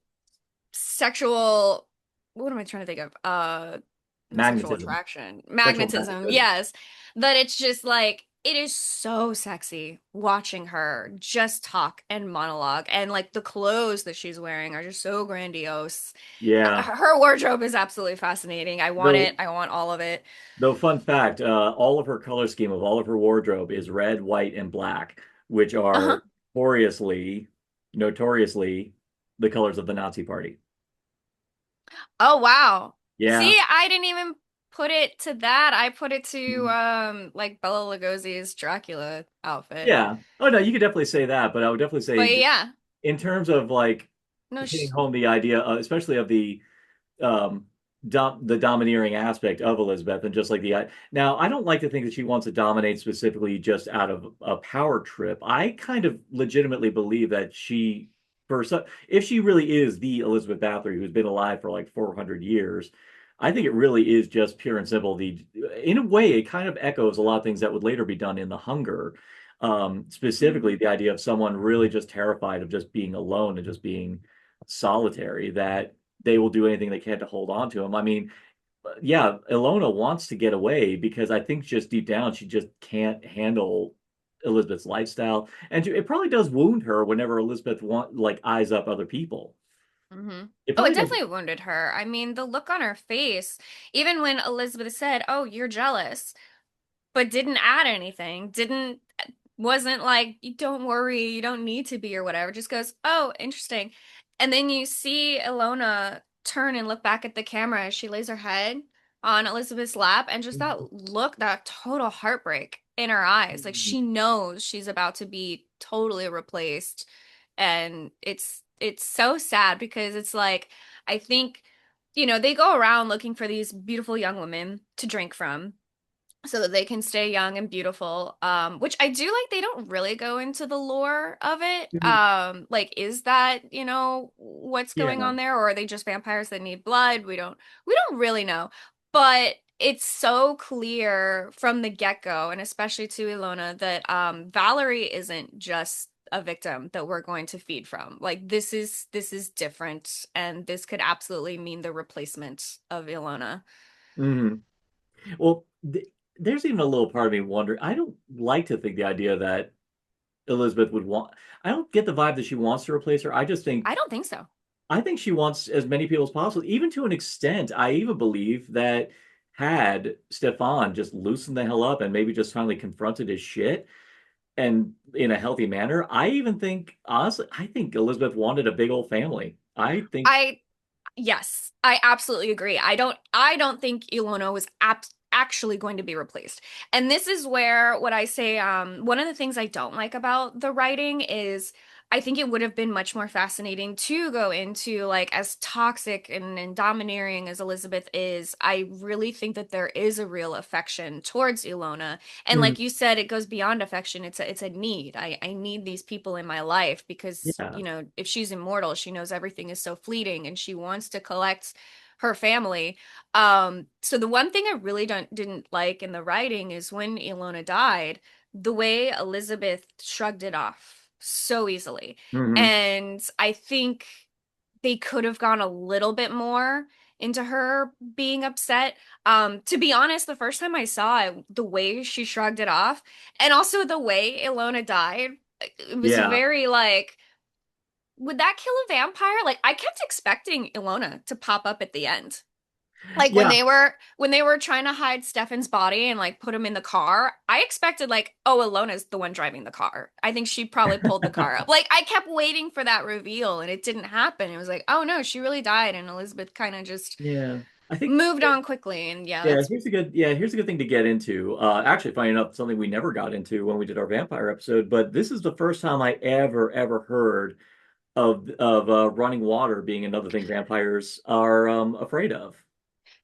[SPEAKER 7] sexual, what am I trying to think of? Not sexual
[SPEAKER 6] magnetism,
[SPEAKER 7] attraction,
[SPEAKER 6] sexual
[SPEAKER 7] magnetism,
[SPEAKER 6] magnetism.
[SPEAKER 7] yes. That it's just like it is so sexy watching her just talk and monologue, and like the clothes that she's wearing are just so grandiose.
[SPEAKER 6] Yeah.
[SPEAKER 7] Her wardrobe is absolutely fascinating. I want it.
[SPEAKER 6] Though
[SPEAKER 7] I want all of it.
[SPEAKER 6] Though, fun fact, all of her color scheme of all of her wardrobe is red, white, and black, which
[SPEAKER 7] Uh-huh.
[SPEAKER 6] are notoriously the colors of the Nazi Party.
[SPEAKER 7] Oh wow.
[SPEAKER 6] Yeah.
[SPEAKER 7] See, I didn't even put it to that. I put it to like Bela Lugosi's Dracula outfit.
[SPEAKER 6] Yeah. Oh no, you could definitely say that, but I would definitely
[SPEAKER 7] But
[SPEAKER 6] say
[SPEAKER 7] yeah,
[SPEAKER 6] in terms of like
[SPEAKER 7] no,
[SPEAKER 6] hitting
[SPEAKER 7] sh
[SPEAKER 6] home the idea, especially of um the domineering aspect of Elizabeth and just like now I don't like to think that she wants to dominate specifically just out of a power trip. I kind of legitimately believe that if she really is the Elizabeth Bathory who's been alive for like 400 years, I think it really is just pure and simple the in a way it kind of echoes a lot of things that would later be done in The Hunger. Specifically
[SPEAKER 7] Mhm.
[SPEAKER 6] the idea of someone really just terrified of just being alone and just being solitary, that they will do anything they can to hold on to him. I mean, yeah, Ilona wants to get away because I think just deep down she just can't handle Elizabeth's lifestyle, and it probably does wound her whenever Elizabeth eyes up other people.
[SPEAKER 7] Hmm.
[SPEAKER 6] It
[SPEAKER 7] Oh, it
[SPEAKER 6] probably does.
[SPEAKER 7] definitely wounded her. I mean, the look on her face, even when Elizabeth said, "Oh, you're jealous," but didn't add anything, wasn't like, "You don't worry, you don't need to be," or whatever. Just goes, "Oh, interesting." And then you see Ilona turn and look back at the camera as she lays her head on Elizabeth's lap, and just that look, that total heartbreak in her eyes. Like she knows she's about to be totally replaced. And it's so sad because it's like I think, they go around looking for these beautiful young women to drink from so that they can stay young and beautiful, which I do like. They don't really go into the lore of it,
[SPEAKER 6] Mhm.
[SPEAKER 7] like is that what's going
[SPEAKER 6] Yeah.
[SPEAKER 7] on there, or are they just vampires that need blood? We don't really know, but it's so clear from the get-go, and especially to Ilona, that Valerie isn't just a victim that we're going to feed from. Like this is different, and this could absolutely mean the replacement of Ilona.
[SPEAKER 6] Hmm. Well, there's even a little part of me wonder. I don't like to think the idea that Elizabeth would want. I don't get the vibe that she wants to replace her.
[SPEAKER 7] I don't think so.
[SPEAKER 6] I think she wants as many people as possible, even to an extent. I even believe that had Stefan just loosen the hell up and maybe just finally confronted his shit and in a healthy manner, I even think, honestly, I think Elizabeth wanted a big old family. I think,
[SPEAKER 7] I Yes, I absolutely agree. I don't think Ilona was actually going to be replaced. And this is where what I say, one of the things I don't like about the writing is I think it would have been much more fascinating to go into like as toxic and domineering as Elizabeth is. I really think that there is a real affection towards Ilona. And
[SPEAKER 6] mm,
[SPEAKER 7] like you said, it goes beyond affection. It's a need. I need these people in my life because,
[SPEAKER 6] yeah.
[SPEAKER 7] if she's immortal, she knows everything is so fleeting and she wants to collect her family. So the one thing I really didn't like in the writing is when Ilona died, the way Elizabeth shrugged it off so easily.
[SPEAKER 6] Hmm.
[SPEAKER 7] And I think they could have gone a little bit more into her being upset. To be honest, the first time I saw it, the way she shrugged it off, and also the way Ilona died, it was
[SPEAKER 6] Yeah.
[SPEAKER 7] very like, would that kill a vampire? Like I kept expecting Ilona to pop up at the end. Like when
[SPEAKER 6] Yeah.
[SPEAKER 7] they were trying to hide Stefan's body and like put him in the car, I expected like, oh, Ilona's the one driving the car. I think she probably pulled the car up. Like I kept waiting for that reveal and it didn't happen. It was like, oh no, she really died and Elizabeth kind of just
[SPEAKER 6] Yeah. I think,
[SPEAKER 7] moved on quickly. And yeah,
[SPEAKER 6] yeah,
[SPEAKER 7] that's
[SPEAKER 6] here's a good thing to get into. Actually, funny enough, something we never got into when we did our vampire episode, but this is the first time I ever heard of running water being another thing vampires are afraid of.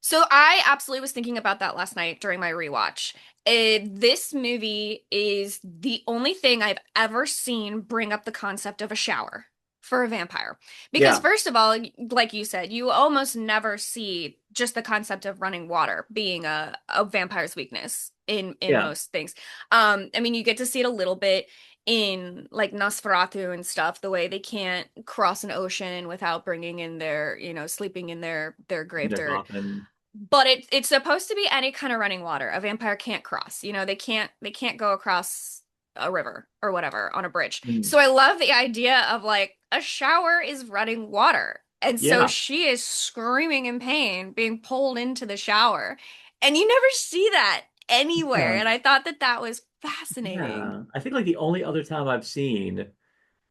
[SPEAKER 7] so I absolutely was thinking about that last night during my rewatch. This movie is the only thing I've ever seen bring up the concept of a shower for a vampire. Because
[SPEAKER 6] Yeah.
[SPEAKER 7] first of all, like you said, you almost never see just the concept of running water being a vampire's weakness in
[SPEAKER 6] Yeah.
[SPEAKER 7] most things. I mean, you get to see it a little bit in like Nosferatu and stuff, the way they can't cross an ocean without bringing in their, sleeping in their grave
[SPEAKER 6] They're
[SPEAKER 7] dirt.
[SPEAKER 6] often.
[SPEAKER 7] But it's supposed to be any kind of running water. A vampire can't cross. They can't go across a river or whatever on a bridge.
[SPEAKER 6] Mm.
[SPEAKER 7] So I love the idea of like a shower is running water. And so
[SPEAKER 6] Yeah.
[SPEAKER 7] she is screaming in pain, being pulled into the shower. And you never see that anywhere.
[SPEAKER 6] Yeah.
[SPEAKER 7] And I thought that that was fascinating.
[SPEAKER 6] Yeah. I think like the only other time I've seen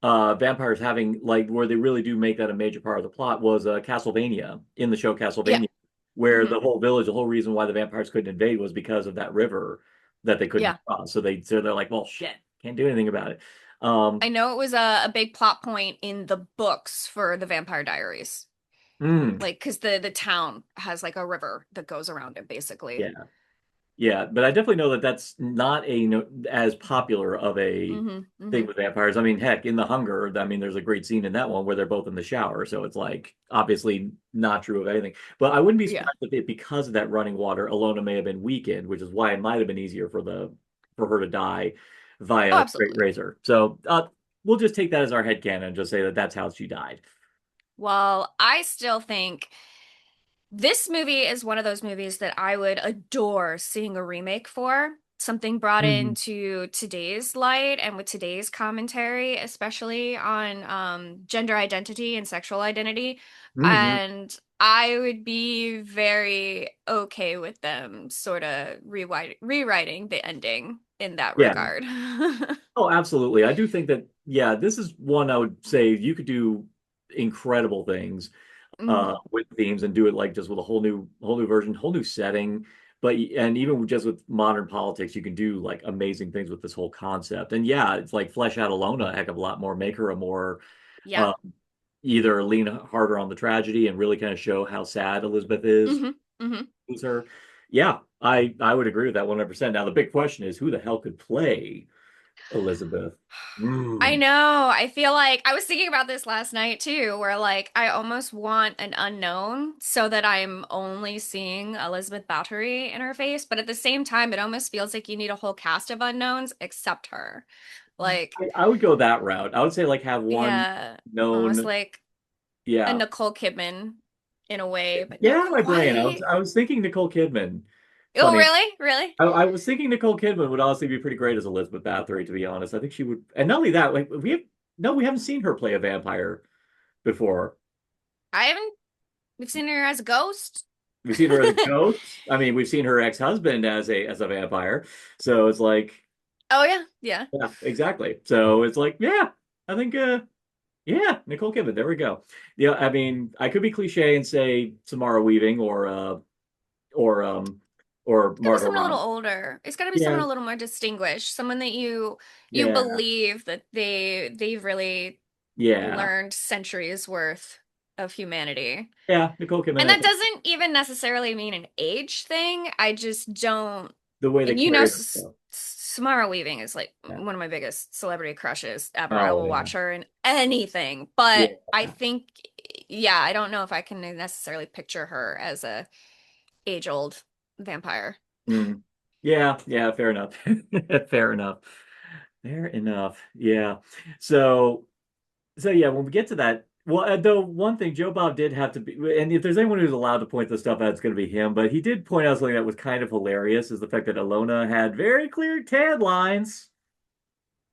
[SPEAKER 6] vampires having like where they really do make that a major part of the plot was Castlevania in the show
[SPEAKER 7] Yeah.
[SPEAKER 6] Castlevania, where
[SPEAKER 7] Hmm.
[SPEAKER 6] the whole village, the whole reason why the vampires couldn't invade was because of that river that they couldn't
[SPEAKER 7] Yeah.
[SPEAKER 6] cross. So they're like, well, shit, can't do anything about it.
[SPEAKER 7] I know it was a big plot point in the books for the Vampire Diaries.
[SPEAKER 6] Mm,
[SPEAKER 7] Like, because the town has like a river that goes around it,
[SPEAKER 6] yeah,
[SPEAKER 7] basically.
[SPEAKER 6] yeah, but I definitely know that that's not a no, as popular of a
[SPEAKER 7] Hmm.
[SPEAKER 6] thing
[SPEAKER 7] Hmm.
[SPEAKER 6] with vampires. I mean, heck, in The Hunger, I mean, there's a great scene in that one where they're both in the shower, so it's like obviously not true of anything. But I wouldn't be
[SPEAKER 7] Yeah.
[SPEAKER 6] surprised if because of that running water, Alona may have been weakened, which is why it might have been easier for her to die
[SPEAKER 7] Oh,
[SPEAKER 6] via straight
[SPEAKER 7] absolutely.
[SPEAKER 6] razor. So we'll just take that as our headcanon and just say that that's how she died.
[SPEAKER 7] Well, I still think this movie is one of those movies that I would adore seeing a remake for. Something brought
[SPEAKER 6] Mhm.
[SPEAKER 7] into today's light and with today's commentary, especially on gender identity and sexual identity.
[SPEAKER 6] Mhm.
[SPEAKER 7] And I would be very okay with them sort of rewriting the ending in that
[SPEAKER 6] Yeah.
[SPEAKER 7] regard.
[SPEAKER 6] Oh, absolutely. I do think that, yeah, this is one I would say you could do incredible things
[SPEAKER 7] Hmm.
[SPEAKER 6] with themes and do it like just with a whole new version, whole new setting. But and even just with modern politics, you can do like amazing things with this whole concept. And yeah, it's like flesh out Alona a heck of a lot more, make her a more
[SPEAKER 7] Yeah.
[SPEAKER 6] uh, either lean harder on the tragedy and really kind of show how sad Elizabeth is,
[SPEAKER 7] Hmm. Hmm.
[SPEAKER 6] lose her. Yeah, I would agree with that 100%. Now the big question is who the hell could play Elizabeth?
[SPEAKER 7] I
[SPEAKER 6] Mm.
[SPEAKER 7] know. I feel like I was thinking about this last night too, where like I almost want an unknown so that I'm only seeing Elizabeth Bathory in her face, but at the same time, it almost feels like you need a whole cast of unknowns except her. Like,
[SPEAKER 6] I would go that route. I would say like have one
[SPEAKER 7] yeah, almost
[SPEAKER 6] known,
[SPEAKER 7] like a
[SPEAKER 6] yeah.
[SPEAKER 7] Nicole Kidman in a way, but
[SPEAKER 6] Get
[SPEAKER 7] not
[SPEAKER 6] out of my brain.
[SPEAKER 7] quite.
[SPEAKER 6] I was thinking Nicole Kidman.
[SPEAKER 7] Oh,
[SPEAKER 6] Funny.
[SPEAKER 7] really? Really?
[SPEAKER 6] I was thinking Nicole Kidman would honestly be pretty great as Elizabeth Bathory, to be honest. I think she would. And not only that, like we haven't seen her play a vampire before.
[SPEAKER 7] I haven't We've seen her as a ghost.
[SPEAKER 6] We've seen her as a ghost. I mean, we've seen her ex-husband as a vampire. So it's like,
[SPEAKER 7] Oh yeah, yeah.
[SPEAKER 6] yeah, exactly. So it's like, yeah, I think yeah, Nicole Kidman. There we go. Yeah, I mean, I could be cliche and say Samara Weaving or or
[SPEAKER 7] It's gotta be
[SPEAKER 6] Margot
[SPEAKER 7] someone a little
[SPEAKER 6] Robbie.
[SPEAKER 7] older. It's gotta be someone
[SPEAKER 6] Yeah,
[SPEAKER 7] a little more distinguished. Someone that you
[SPEAKER 6] yeah,
[SPEAKER 7] believe that they've really
[SPEAKER 6] yeah,
[SPEAKER 7] learned centuries worth of humanity.
[SPEAKER 6] yeah. Nicole Kidman,
[SPEAKER 7] And
[SPEAKER 6] I
[SPEAKER 7] that
[SPEAKER 6] think
[SPEAKER 7] doesn't even necessarily mean an age thing. I just don't.
[SPEAKER 6] the way they
[SPEAKER 7] And you know,
[SPEAKER 6] carried herself.
[SPEAKER 7] Samara Weaving is like
[SPEAKER 6] Yeah.
[SPEAKER 7] one of my biggest celebrity crushes ever. I
[SPEAKER 6] Oh
[SPEAKER 7] will
[SPEAKER 6] yeah.
[SPEAKER 7] watch her in anything. But
[SPEAKER 6] Yeah.
[SPEAKER 7] I think, yeah, I don't know if I can necessarily picture her as a age-old vampire.
[SPEAKER 6] Mm. Yeah, yeah, fair enough. Fair enough. Fair enough. Yeah. So so yeah, when we get to that, well, though one thing Joe Bob did have to be, and if there's anyone who's allowed to point this stuff out, it's going to be him. But he did point out something that was kind of hilarious, is the fact that Alona had very clear tan lines.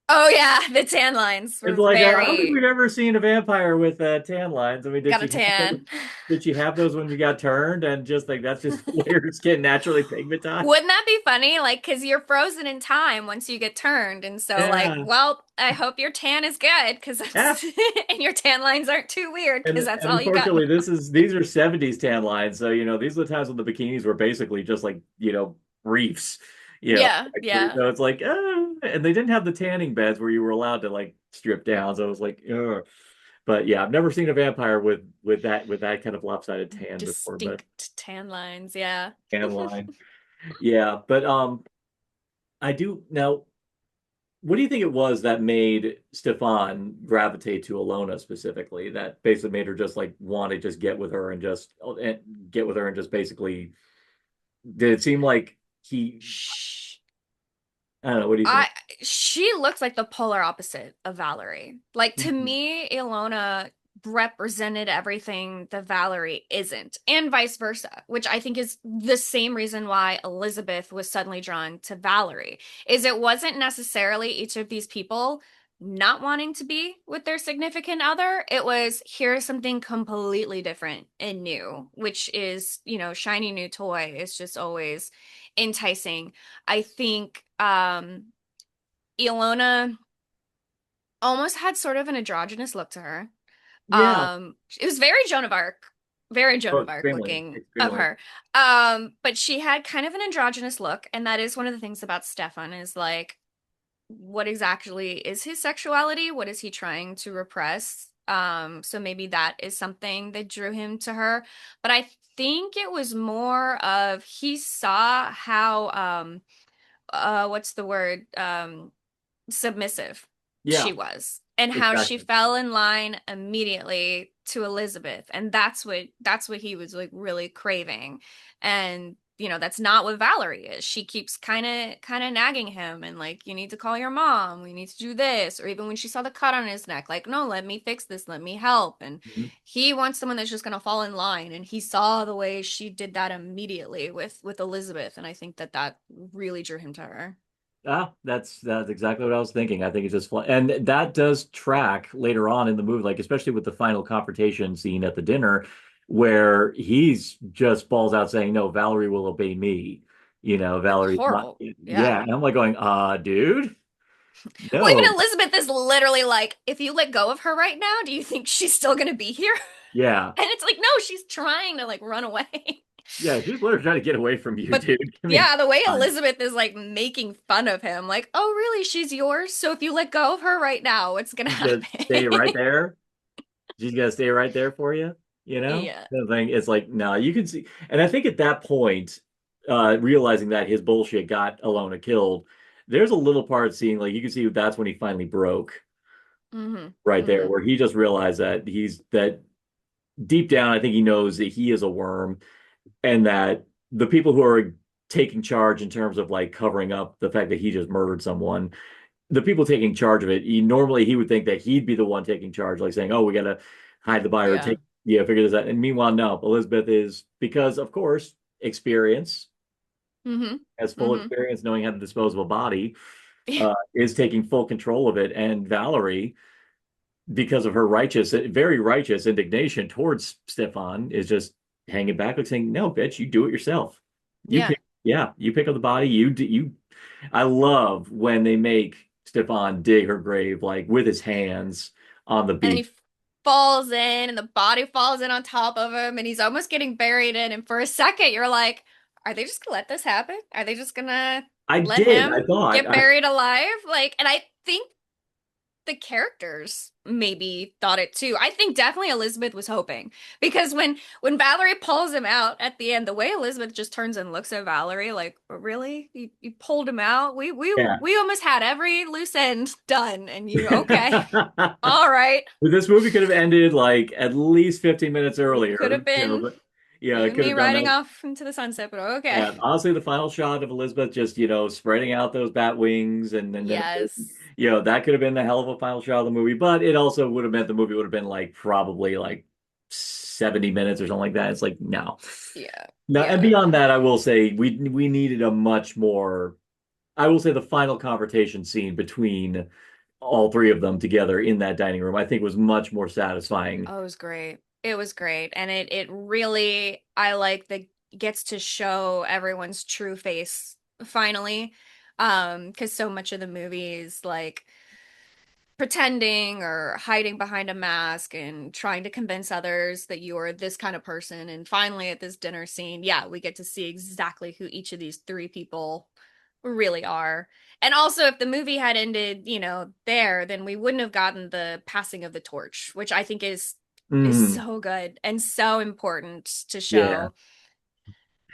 [SPEAKER 7] Oh yeah, the tan lines
[SPEAKER 6] It's
[SPEAKER 7] were
[SPEAKER 6] like I don't think we've
[SPEAKER 7] very
[SPEAKER 6] ever seen a vampire with tan lines. I mean,
[SPEAKER 7] got a tan.
[SPEAKER 6] did she have those when you got turned, and just like that's just where her skin naturally pigmentized?
[SPEAKER 7] Wouldn't that be funny? Like, because you're frozen in time once you get turned. And so, like,
[SPEAKER 6] Yeah,
[SPEAKER 7] well, I hope your tan is good because
[SPEAKER 6] yeah.
[SPEAKER 7] that's, and your tan lines aren't too weird because that's
[SPEAKER 6] And
[SPEAKER 7] all you got.
[SPEAKER 6] unfortunately, these are 70s tan lines. So, these are the times when the bikinis were basically just like, reefs,
[SPEAKER 7] Yeah,
[SPEAKER 6] actually.
[SPEAKER 7] yeah.
[SPEAKER 6] So it's like, and they didn't have the tanning beds where you were allowed to like strip down. So it was like, ugh. But yeah, I've never seen a vampire with that kind of lopsided tan before, but
[SPEAKER 7] Distinct tan lines. Yeah.
[SPEAKER 6] tan line. Yeah, but I do now. What do you think it was that made Stefan gravitate to Alona specifically? That basically made her just like want to just get with her and just get with her and just basically did it seem like he
[SPEAKER 7] Shh.
[SPEAKER 6] I don't know, what do you
[SPEAKER 7] I
[SPEAKER 6] think?
[SPEAKER 7] She looks like the polar opposite of Valerie. Like to
[SPEAKER 6] Mhm.
[SPEAKER 7] me, Ilona represented everything that Valerie isn't, and vice versa, which I think is the same reason why Elizabeth was suddenly drawn to Valerie, is it wasn't necessarily each of these people not wanting to be with their significant other. It was here's something completely different and new, which is, shiny new toy is just always enticing. I think Ilona almost had sort of an androgynous look to her.
[SPEAKER 6] Yeah.
[SPEAKER 7] It was very Joan
[SPEAKER 6] Oh,
[SPEAKER 7] of Arc
[SPEAKER 6] extremely,
[SPEAKER 7] looking of
[SPEAKER 6] extremely.
[SPEAKER 7] her. But she had kind of an androgynous look, and that is one of the things about Stefan is like, what exactly is his sexuality? What is he trying to repress? So maybe that is something that drew him to her. But I think it was more of he saw how what's the word? Submissive
[SPEAKER 6] Yeah,
[SPEAKER 7] she was and how she
[SPEAKER 6] exactly.
[SPEAKER 7] fell in line immediately to Elizabeth, and that's what he was like really craving. And that's not what Valerie is. She keeps kind of nagging him and like, you need to call your mom, we need to do this. Or even when she saw the cut on his neck, like, no, let me fix this, let me help. And
[SPEAKER 6] Mhm.
[SPEAKER 7] he wants someone that's just going to fall in line, and he saw the way she did that immediately with Elizabeth, and I think that really drew him to her.
[SPEAKER 6] Ah, that's exactly what I was thinking. I think it's just fun. And that does track later on in the movie, like especially with the final confrontation scene at the dinner, where he's just balls out saying, "No, Valerie will obey me." Valerie's not.
[SPEAKER 7] Horrible.
[SPEAKER 6] Yeah,
[SPEAKER 7] Yeah.
[SPEAKER 6] and I'm like going, dude,
[SPEAKER 7] Well, even
[SPEAKER 6] no.
[SPEAKER 7] Elizabeth is literally like, if you let go of her right now, do you think she's still gonna be here?
[SPEAKER 6] Yeah,
[SPEAKER 7] And it's like, no, she's trying to like run away.
[SPEAKER 6] yeah, she's literally trying to get away from you,
[SPEAKER 7] But
[SPEAKER 6] dude. I mean,
[SPEAKER 7] yeah, the way
[SPEAKER 6] come on.
[SPEAKER 7] Elizabeth is like making fun of him, like, oh, really? She's yours? So if you let go of her right now, what's gonna
[SPEAKER 6] She's gonna
[SPEAKER 7] happen?
[SPEAKER 6] stay right there. She's gonna stay right there for you.
[SPEAKER 7] Yeah.
[SPEAKER 6] The thing it's like, no, you can see, and I think at that point, realizing that his bullshit got Alona killed, there's a little part seeing like you can see that's when he finally broke
[SPEAKER 7] Mm-hmm.
[SPEAKER 6] right there,
[SPEAKER 7] Mm-hmm.
[SPEAKER 6] where he just realized that he's that deep down, I think he knows that he is a worm, and that the people who are taking charge in terms of like covering up the fact that he just murdered someone, the people taking charge of it, normally he would think that he'd be the one taking charge, like saying, "Oh, we gotta hide the buyer,
[SPEAKER 7] Yeah.
[SPEAKER 6] take figure this out." And meanwhile, no, Elizabeth is because, of course, experience,
[SPEAKER 7] Mm-hmm.
[SPEAKER 6] has full
[SPEAKER 7] Mm-hmm.
[SPEAKER 6] experience knowing how to dispose of a body, is taking full control of it. And Valerie, because of her very righteous indignation towards Stefan, is just hanging back, like saying, "No, bitch, you do it yourself. You
[SPEAKER 7] Yeah.
[SPEAKER 6] pick, yeah, you pick up the body. You do, you." I love when they make Stefan dig her grave like with his hands on the
[SPEAKER 7] And then
[SPEAKER 6] beam.
[SPEAKER 7] he falls in and the body falls in on top of him and he's almost getting buried in. And for a second, you're like, are they just gonna let this happen? Are they just gonna
[SPEAKER 6] I
[SPEAKER 7] let
[SPEAKER 6] did. I
[SPEAKER 7] him
[SPEAKER 6] thought.
[SPEAKER 7] get buried alive? Like, and I think the characters maybe thought it too. I think definitely Elizabeth was hoping because when Valerie pulls him out at the end, the way Elizabeth just turns and looks at Valerie like, really? You pulled him out?
[SPEAKER 6] Yeah.
[SPEAKER 7] We almost had every loose end done, and you okay? All right.
[SPEAKER 6] This movie could have ended like at least 15 minutes
[SPEAKER 7] It could
[SPEAKER 6] earlier,
[SPEAKER 7] have been
[SPEAKER 6] but yeah,
[SPEAKER 7] you
[SPEAKER 6] it
[SPEAKER 7] and
[SPEAKER 6] could
[SPEAKER 7] me
[SPEAKER 6] have done
[SPEAKER 7] riding
[SPEAKER 6] that.
[SPEAKER 7] off into the sunset, but okay.
[SPEAKER 6] Yeah, honestly, the final shot of Elizabeth just, spreading out those bat wings and then,
[SPEAKER 7] Yes.
[SPEAKER 6] that could have been the hell of a final shot of the movie, but it also would have meant the movie would have been like probably like 70 minutes or something like that. It's like, no.
[SPEAKER 7] Yeah.
[SPEAKER 6] No, and
[SPEAKER 7] Yeah.
[SPEAKER 6] beyond that, I will say we needed a much more, I will say the final confrontation scene between all three of them together in that dining room, I think was much more satisfying.
[SPEAKER 7] Oh, it was great. It was great. And it really I like that gets to show everyone's true face finally. Because so much of the movie is like pretending or hiding behind a mask and trying to convince others that you are this kind of person. And finally at this dinner scene, yeah, we get to see exactly who each of these three people really are. And also if the movie had ended, there, then we wouldn't have gotten the passing of the torch, which I think is
[SPEAKER 6] Mm,
[SPEAKER 7] so good and so important to
[SPEAKER 6] yeah.
[SPEAKER 7] show.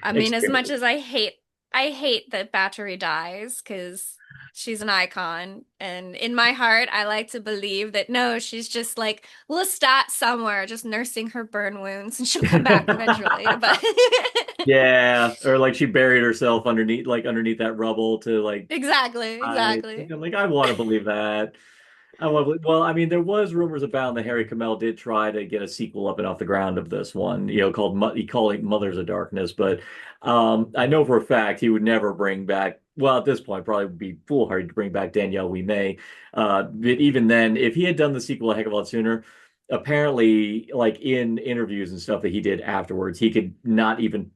[SPEAKER 7] I mean, as much
[SPEAKER 6] Extremely.
[SPEAKER 7] as I hate that Battery dies because she's an icon, and in my heart, I like to believe that no, she's just like Lestat somewhere, just nursing her burn wounds, and she'll come back eventually. But
[SPEAKER 6] Yeah, or like she buried herself underneath that rubble to like
[SPEAKER 7] exactly,
[SPEAKER 6] I
[SPEAKER 7] exactly.
[SPEAKER 6] I'm like I want to believe that. I want to believe, well, I mean, there was rumors about that Harry Kamel did try to get a sequel up and off the ground of this one, called he called it Mothers of Darkness, but I know for a fact he would never bring back. Well, at this point, probably would be foolhardy to bring back Danielle We May. But even then, if he had done the sequel a heck of a lot sooner, apparently, like in interviews and stuff that he did afterwards, he could not even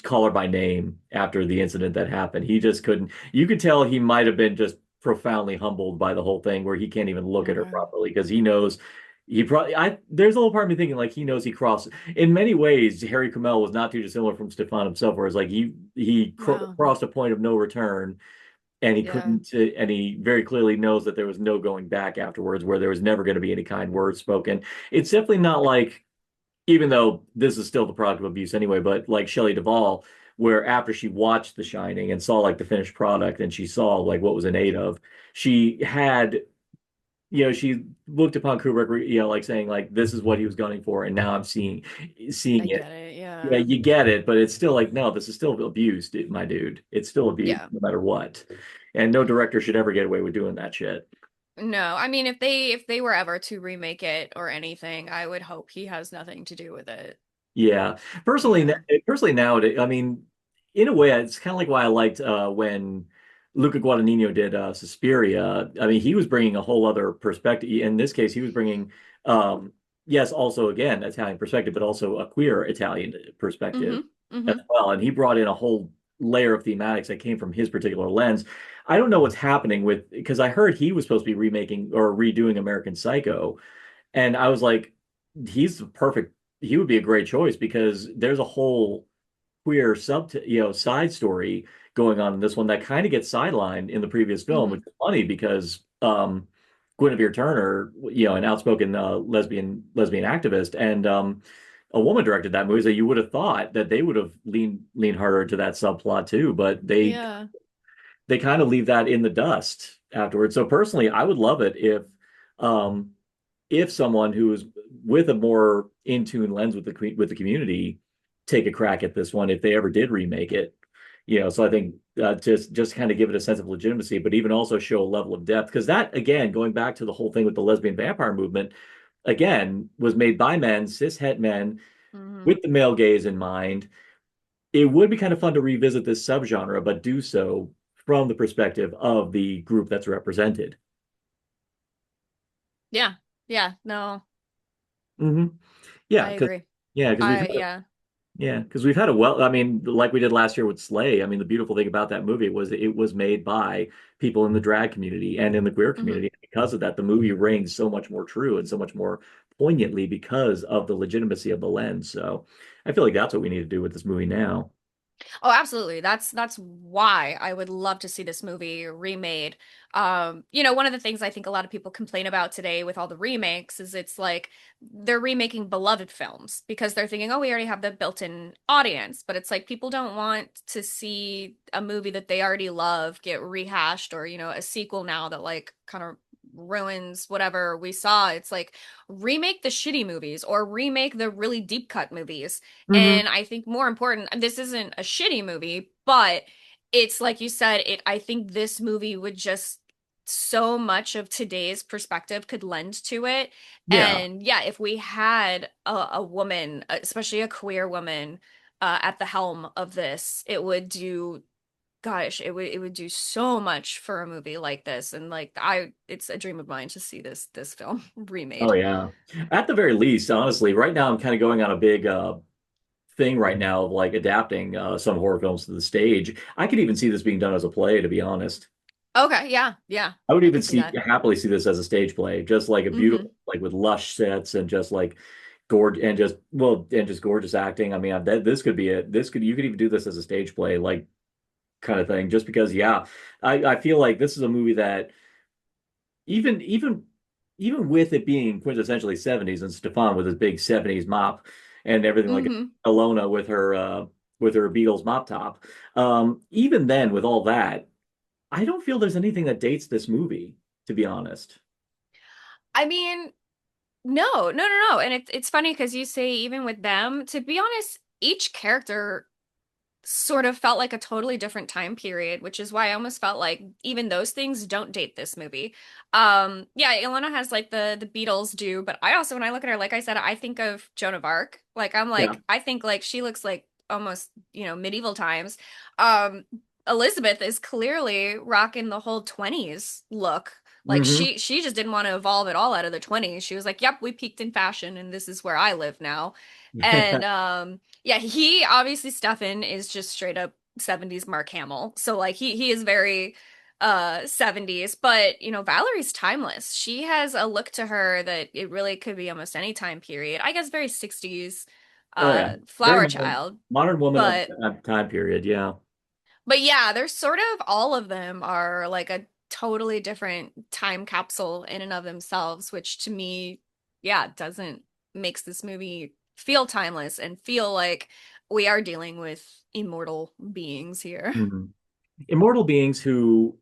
[SPEAKER 6] call her by name after the incident that happened. He just couldn't. You could tell he might have been just profoundly humbled by the whole thing, where he can't even look at her
[SPEAKER 7] Okay.
[SPEAKER 6] properly because he knows he probably. I There's a little part of me thinking like he knows he crossed. In many ways, Harry Kamel was not too dissimilar from Stefan himself, whereas like
[SPEAKER 7] Wow.
[SPEAKER 6] crossed a point of no return and he
[SPEAKER 7] Yeah.
[SPEAKER 6] couldn't and he very clearly knows that there was no going back afterwards, where there was never going to be any kind words spoken. It's definitely not like, even though this is still the product of abuse anyway, but like Shelley Duvall, where after she watched The Shining and saw like the finished product and she saw like what was in aid of, she had, she looked upon Kubrick, like saying like this is what he was gunning for, and now I'm seeing
[SPEAKER 7] I
[SPEAKER 6] it.
[SPEAKER 7] get it.
[SPEAKER 6] Yeah,
[SPEAKER 7] Yeah.
[SPEAKER 6] you get it, but it's still like, no, this is still abuse, my dude. It's still abuse,
[SPEAKER 7] Yeah.
[SPEAKER 6] no matter what. And no director should ever get away with doing that shit.
[SPEAKER 7] No, I mean if they were ever to remake it or anything, I would hope he has nothing to do with it.
[SPEAKER 6] Yeah,
[SPEAKER 7] Yeah.
[SPEAKER 6] personally nowadays, I mean, in a way, it's kind of like why I liked when Luca Guadagnino did Suspiria. I mean, he was bringing a whole other perspective. In this case, he was bringing, yes, also again Italian perspective, but also a queer Italian perspective
[SPEAKER 7] Mm-hmm.
[SPEAKER 6] as
[SPEAKER 7] Mm-hmm.
[SPEAKER 6] well. And he brought in a whole layer of thematics that came from his particular lens. I don't know what's happening with, because I heard he was supposed to be remaking or redoing American Psycho. And I was like, he's the perfect, he would be a great choice because there's a whole queer side story going on in this one that kind of gets sidelined in the previous film, which
[SPEAKER 7] Mm-hmm.
[SPEAKER 6] is funny because Guinevere Turner, an outspoken lesbian activist, and a woman directed that movie, so you would have thought that they would have leaned harder into that subplot too, but
[SPEAKER 7] Yeah.
[SPEAKER 6] they kind of leave that in the dust afterwards. So personally, I would love it um, if someone who is with a more in tune lens with the community take a crack at this one if they ever did remake it. So I think just kind of give it a sense of legitimacy, but even also show a level of depth, because that again, going back to the whole thing with the lesbian vampire movement, again was made by men, cis het men,
[SPEAKER 7] Mm-hmm.
[SPEAKER 6] with the male gaze in mind. It would be kind of fun to revisit this subgenre, but do so from the perspective of the group that's represented.
[SPEAKER 7] Yeah. Yeah. No,
[SPEAKER 6] Hmm. Yeah,
[SPEAKER 7] I
[SPEAKER 6] because
[SPEAKER 7] agree.
[SPEAKER 6] yeah, because we've
[SPEAKER 7] I
[SPEAKER 6] had
[SPEAKER 7] yeah.
[SPEAKER 6] Yeah, because we've had a well, I mean, like we did last year with Slay. I mean, the beautiful thing about that movie was it was made by people in the drag community and in the queer
[SPEAKER 7] Hmm.
[SPEAKER 6] community. Because of that, the movie rings so much more true and so much more poignantly because of the legitimacy of the lens. So I feel like that's what we need to do with this movie now.
[SPEAKER 7] Oh, absolutely. That's why I would love to see this movie remade. One of the things I think a lot of people complain about today with all the remakes is it's like they're remaking beloved films because they're thinking, oh, we already have the built-in audience. But it's like people don't want to see a movie that they already love get rehashed or, a sequel now that like kind of ruins whatever we saw. It's like remake the shitty movies or remake the really deep cut movies.
[SPEAKER 6] Hmm.
[SPEAKER 7] And I think more important, and this isn't a shitty movie, but it's like you said, I think this movie would just so much of today's perspective could lend to it.
[SPEAKER 6] Yeah.
[SPEAKER 7] And yeah, if we had a woman, especially a queer woman, at the helm of this, it would do, gosh, it would do so much for a movie like this. And like it's a dream of mine to see this film
[SPEAKER 6] Oh
[SPEAKER 7] remade.
[SPEAKER 6] yeah. At the very least, honestly, right now I'm kind of going on a big thing right now of like adapting some horror films to the stage. I could even see this being done as a play, to be honest.
[SPEAKER 7] Okay, yeah, yeah,
[SPEAKER 6] I would
[SPEAKER 7] I
[SPEAKER 6] even
[SPEAKER 7] can see
[SPEAKER 6] see
[SPEAKER 7] that.
[SPEAKER 6] happily see this as a stage play, just like a
[SPEAKER 7] Hmm.
[SPEAKER 6] beautiful, like with lush sets and just like gorge and just well and just gorgeous acting. I mean, this could be it. This could you could even do this as a stage play, like kind of thing. Just because, yeah, I feel like this is a movie that even even even with it being quintessentially 70s and Stefan with his big 70s mop and everything like
[SPEAKER 7] Hmm.
[SPEAKER 6] Alona with her Beatles mop top. Even then, with all that, I don't feel there's anything that dates this movie, to be honest.
[SPEAKER 7] I mean, no, no, no, no. And it's funny because you say even with them, to be honest, each character sort of felt like a totally different time period, which is why I almost felt like even those things don't date this movie. Yeah, Ilona has like the Beatles do, but I also when I look at her, like I said, I think of Joan of Arc.
[SPEAKER 6] Yeah.
[SPEAKER 7] I think like she looks like almost, medieval times. Um, Elizabeth is clearly rocking the whole 20s look. Like
[SPEAKER 6] Hmm.
[SPEAKER 7] she just didn't want to evolve at all out of the 20s. She was like, "Yep, we peaked in fashion and this is where I live now." And yeah, he obviously Stefan is just straight up 70s Mark Hamill. So like he is very 70s, but Valerie's timeless. She has a look to her that it really could be almost any time period. I guess very 60s
[SPEAKER 6] Oh yeah, very
[SPEAKER 7] flower child,
[SPEAKER 6] modern woman of
[SPEAKER 7] but
[SPEAKER 6] that time period. Yeah.
[SPEAKER 7] yeah, there's sort of all of them are like a totally different time capsule in and of themselves, which to me, yeah, doesn't makes this movie feel timeless and feel like we are dealing with immortal beings here.
[SPEAKER 6] Mhm. Immortal beings who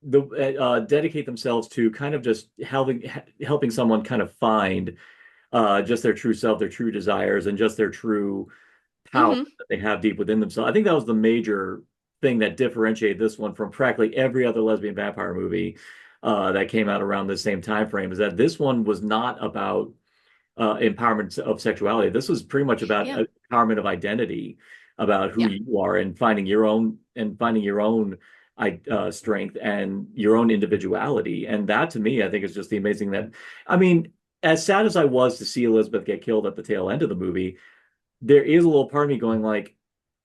[SPEAKER 6] dedicate themselves to kind of just helping someone kind of find just their true self, their true desires, and just their true power
[SPEAKER 7] Hmm.
[SPEAKER 6] that they have deep within themselves. I think that was the major thing that differentiated this one from practically every other lesbian vampire movie that came out around the same time frame. Is that this one was not about empowerment of sexuality. This was pretty much about
[SPEAKER 7] Yeah.
[SPEAKER 6] empowerment of identity, about who
[SPEAKER 7] Yeah.
[SPEAKER 6] you are and finding your own strength and your own individuality. And that to me, I think is just the amazing that, I mean, as sad as I was to see Elizabeth get killed at the tail end of the movie, there is a little part of me going like,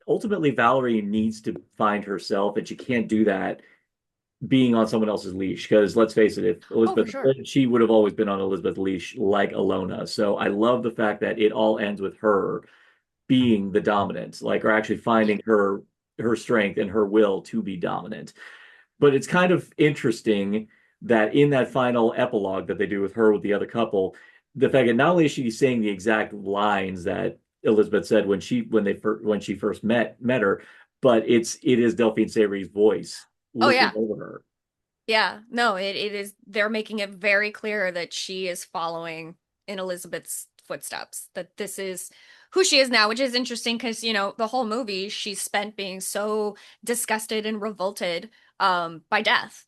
[SPEAKER 6] ultimately Valerie needs to find herself, and she can't do that being on someone else's leash. Because let's face it, if
[SPEAKER 7] Oh, for
[SPEAKER 6] Elizabeth,
[SPEAKER 7] sure.
[SPEAKER 6] she would have always been on Elizabeth's leash like Alona. So I love the fact that it all ends with her being the dominant, like, or actually
[SPEAKER 7] Yeah.
[SPEAKER 6] finding her strength and her will to be dominant. But it's kind of interesting that in that final epilogue that they do with her with the other couple, the fact that not only is she saying the exact lines that Elizabeth said when she first met her, but it is Delphine Seyri's voice
[SPEAKER 7] Oh
[SPEAKER 6] listening
[SPEAKER 7] yeah.
[SPEAKER 6] over her.
[SPEAKER 7] Yeah, no, it is they're making it very clear that she is following in Elizabeth's footsteps, that this is who she is now, which is interesting because, the whole movie she's spent being so disgusted and revolted by death.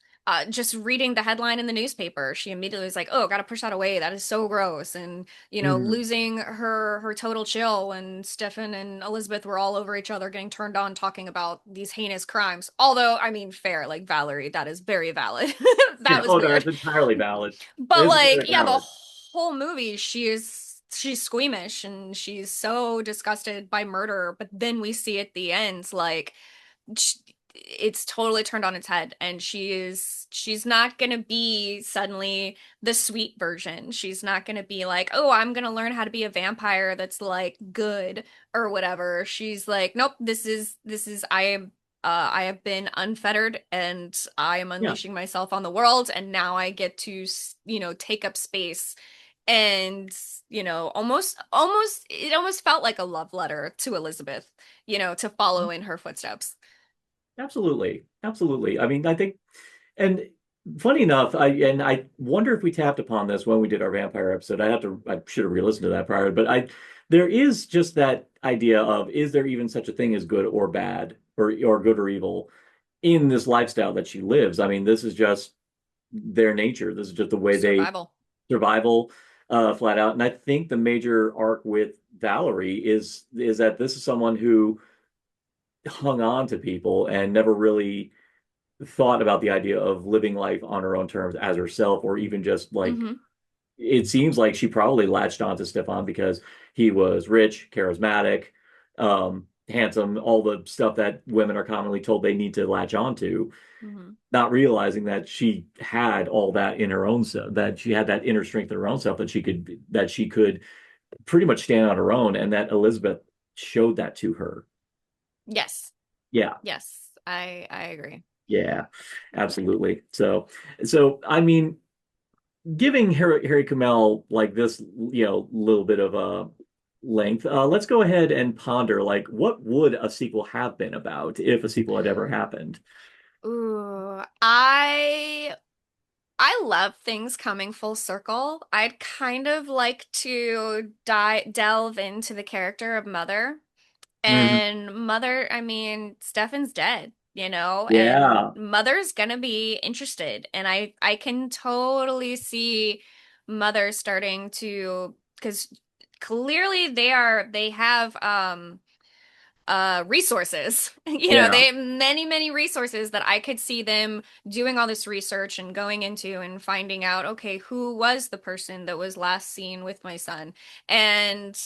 [SPEAKER 7] Just reading the headline in the newspaper, she immediately was like, "Oh, gotta push that away. That is so gross." And,
[SPEAKER 6] Mhm.
[SPEAKER 7] losing her total chill when Stefan and Elizabeth were all over each other getting turned on talking about these heinous crimes. Although, I mean, fair, like Valerie, that is very valid. That
[SPEAKER 6] Yeah.
[SPEAKER 7] was
[SPEAKER 6] Oh no,
[SPEAKER 7] weird.
[SPEAKER 6] it's entirely valid.
[SPEAKER 7] But
[SPEAKER 6] It's
[SPEAKER 7] like,
[SPEAKER 6] very
[SPEAKER 7] yeah, the
[SPEAKER 6] valid.
[SPEAKER 7] whole movie, she is she's squeamish and she's so disgusted by murder, but then we see at the end like sh it's totally turned on its head, and she's not gonna be suddenly the sweet version. She's not gonna be like, oh, I'm gonna learn how to be a vampire that's like good or whatever. She's like, nope, this is I have been unfettered and I am
[SPEAKER 6] Yeah,
[SPEAKER 7] unleashing myself on the world, and now I get to, take up space. And, it almost felt like a love letter to Elizabeth, to follow in her footsteps.
[SPEAKER 6] absolutely. Absolutely. I mean, I think, and funny enough, I wonder if we tapped upon this when we did our vampire episode. I should have re-listened to that prior, but there is just that idea of, is there even such a thing as good or bad, or good or evil in this lifestyle that she lives? I mean, this is just their nature. This is just the way they
[SPEAKER 7] Survival.
[SPEAKER 6] survival, flat out. And I think the major arc with Valerie is that this is someone who hung on to people and never really thought about the idea of living life on her own terms as herself, or even just like,
[SPEAKER 7] Hmm.
[SPEAKER 6] it seems like she probably latched on to Stefan because he was rich, charismatic, handsome, all the stuff that women are commonly told they need to latch on to,
[SPEAKER 7] Hmm.
[SPEAKER 6] not realizing that she had all that in her own self, that she had that inner strength in her own self, that she could pretty much stand on her own, and that Elizabeth showed that to her.
[SPEAKER 7] Yes.
[SPEAKER 6] Yeah.
[SPEAKER 7] Yes. I agree.
[SPEAKER 6] Yeah, absolutely. So I mean, giving Harry Kamel like this, little bit of a length, let's go ahead and ponder like, what would a sequel have been about if a sequel had ever happened?
[SPEAKER 7] Ooh, I love things coming full circle. I'd kind of like to delve into the character of Mother.
[SPEAKER 6] Mhm.
[SPEAKER 7] And Mother, I mean, Stefan's dead, and
[SPEAKER 6] Yeah,
[SPEAKER 7] Mother's gonna be interested. And I can totally see Mother starting to, because clearly they have resources.
[SPEAKER 6] yeah.
[SPEAKER 7] They have many, many resources that I could see them doing all this research and going into and finding out, okay, who was the person that was last seen with my son, and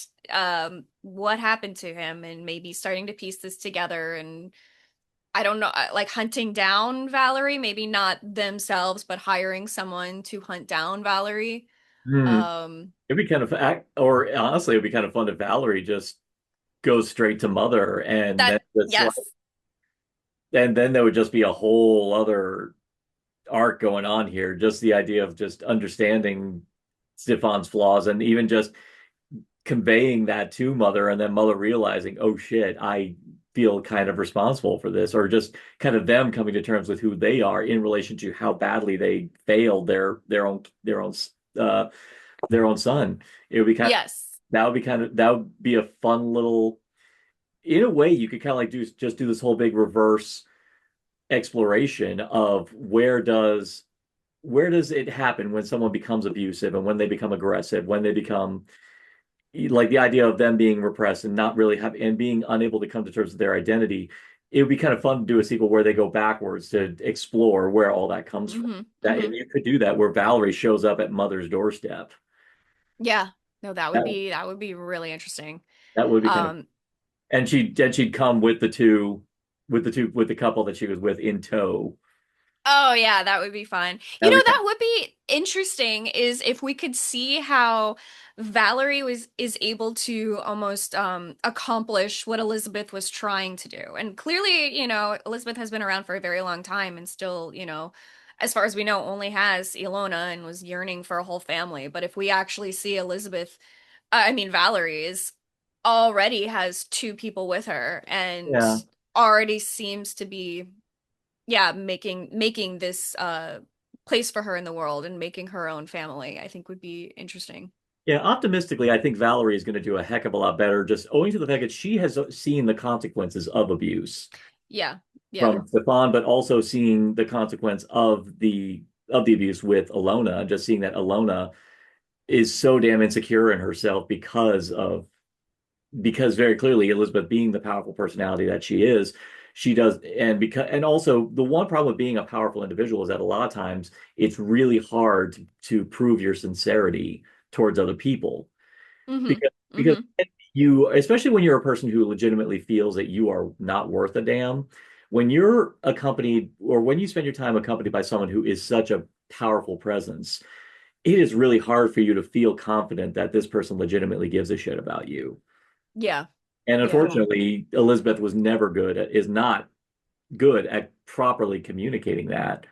[SPEAKER 7] what happened to him, and maybe starting to piece this together. And I don't know, like hunting down Valerie, maybe not themselves, but hiring someone to hunt down Valerie.
[SPEAKER 6] Hmm.
[SPEAKER 7] Um,
[SPEAKER 6] It'd be kind of or honestly, it'd be kind of fun if Valerie just goes straight to Mother, and then it's like,
[SPEAKER 7] yes.
[SPEAKER 6] and then there would just be a whole other arc going on here. Just the idea of just understanding Stefan's flaws, and even just conveying that to Mother, and then Mother realizing, oh shit, I feel kind of responsible for this, or just kind of them coming to terms with who they are in relation to how badly they failed uh their own son. It would be kind of
[SPEAKER 7] Yes.
[SPEAKER 6] that would be a fun little, in a way you could kind of like do this whole big reverse exploration of where does it happen when someone becomes abusive, and when they become aggressive, when they become, like, the idea of them being repressed and not really have and being unable to come to terms with their identity. It would be kind of fun to do a sequel where they go backwards to explore where all that comes from.
[SPEAKER 7] Hmm.
[SPEAKER 6] That if
[SPEAKER 7] Hmm.
[SPEAKER 6] you could do that, where Valerie shows up at Mother's doorstep,
[SPEAKER 7] Yeah. No, that would
[SPEAKER 6] that
[SPEAKER 7] be really interesting.
[SPEAKER 6] that would be kind of,
[SPEAKER 7] Um,
[SPEAKER 6] and she'd come with the couple that she was with in tow.
[SPEAKER 7] oh yeah, that would be fun.
[SPEAKER 6] That would be kind
[SPEAKER 7] That would be interesting is if we could see how Valerie is able to almost accomplish what Elizabeth was trying to do. And clearly, Elizabeth has been around for a very long time and still, as far as we know, only has Ilona and was yearning for a whole family. But if we actually see Elizabeth, I mean Valerie is already has two people with her and
[SPEAKER 6] yeah.
[SPEAKER 7] already seems to be, yeah, making this place for her in the world and making her own family, I think would be interesting.
[SPEAKER 6] Yeah, optimistically, I think Valerie is going to do a heck of a lot better, just owing to the fact that she has seen the consequences of abuse
[SPEAKER 7] Yeah. Yeah.
[SPEAKER 6] from Stefan, but also seeing the consequence of the abuse with Alona, just seeing that Alona is so damn insecure in herself because very clearly Elizabeth, being the powerful personality that she is, she does, and also the one problem with being a powerful individual is that a lot of times it's really hard to prove your sincerity towards other people.
[SPEAKER 7] Mm-hmm.
[SPEAKER 6] Because
[SPEAKER 7] Mm-hmm.
[SPEAKER 6] you, especially when you're a person who legitimately feels that you are not worth a damn, when you're accompanied or when you spend your time accompanied by someone who is such a powerful presence, it is really hard for you to feel confident that this person legitimately gives a shit about you.
[SPEAKER 7] Yeah.
[SPEAKER 6] And
[SPEAKER 7] Yeah.
[SPEAKER 6] unfortunately, Elizabeth was never good at, is not good at properly communicating that.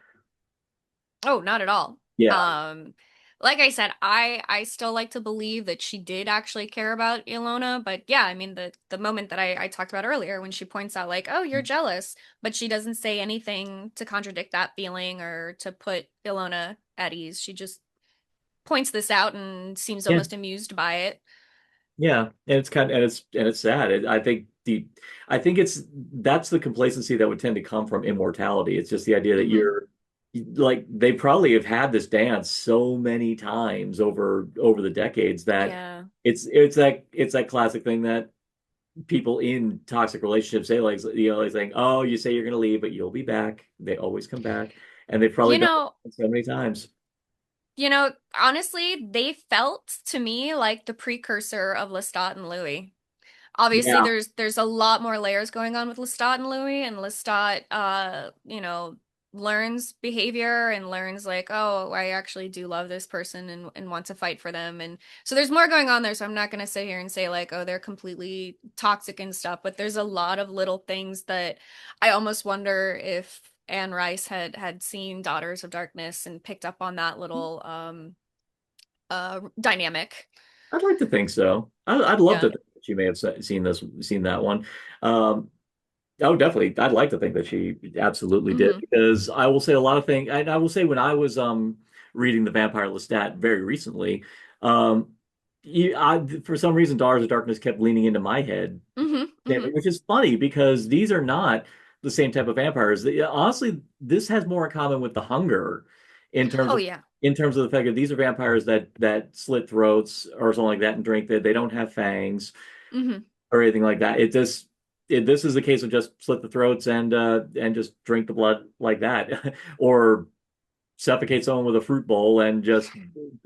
[SPEAKER 7] Oh, not at all.
[SPEAKER 6] Yeah.
[SPEAKER 7] Um, like I said, I still like to believe that she did actually care about Ilona, but yeah, I mean the moment that I talked about earlier when she points out like, "Oh, you're jealous," but she doesn't say anything to contradict that feeling or to put Ilona at ease. She just points this out and seems
[SPEAKER 6] Yeah.
[SPEAKER 7] almost amused by it.
[SPEAKER 6] Yeah, and it's kind of and it's sad. I think it's that's the complacency that would tend to come from immortality. It's just the idea that
[SPEAKER 7] Hmm.
[SPEAKER 6] you're like they probably have had this dance so many times over the decades that
[SPEAKER 7] Yeah.
[SPEAKER 6] it's that classic thing that people in toxic relationships say like like saying, "Oh, you say you're going to leave, but you'll be back." They always come back, and they've probably
[SPEAKER 7] You
[SPEAKER 6] done
[SPEAKER 7] know,
[SPEAKER 6] it so many times.
[SPEAKER 7] honestly, they felt to me like the precursor of Lestat and Louis. Obviously
[SPEAKER 6] Yeah.
[SPEAKER 7] there's a lot more layers going on with Lestat and Louis, and Lestat learns behavior and learns like, oh, I actually do love this person and want to fight for them. And so there's more going on there, so I'm not gonna sit here and say like, oh, they're completely toxic and stuff, but there's a lot of little things that I almost wonder if Anne Rice had seen Daughters of Darkness and picked up on that little dynamic.
[SPEAKER 6] I'd like to think so. I'd love to
[SPEAKER 7] Yeah.
[SPEAKER 6] think that she may have seen that one. Um, oh, definitely. I'd like to think that she absolutely did
[SPEAKER 7] Hmm.
[SPEAKER 6] because I will say a lot of things. And I will say when I was reading the Vampire Lestat very recently, um, for some reason, Daughters of Darkness kept leaning into my head,
[SPEAKER 7] Hmm. Hmm.
[SPEAKER 6] which is funny because these are not the same type of vampires. Honestly, this has more in common with the Hunger in terms
[SPEAKER 7] Oh
[SPEAKER 6] of
[SPEAKER 7] yeah.
[SPEAKER 6] the fact that these are vampires that slit throats or something like that and drink that they don't have fangs
[SPEAKER 7] Hmm.
[SPEAKER 6] or anything like that. This is a case of just slit the throats and just drink the blood like that, or suffocate someone with a fruit bowl and just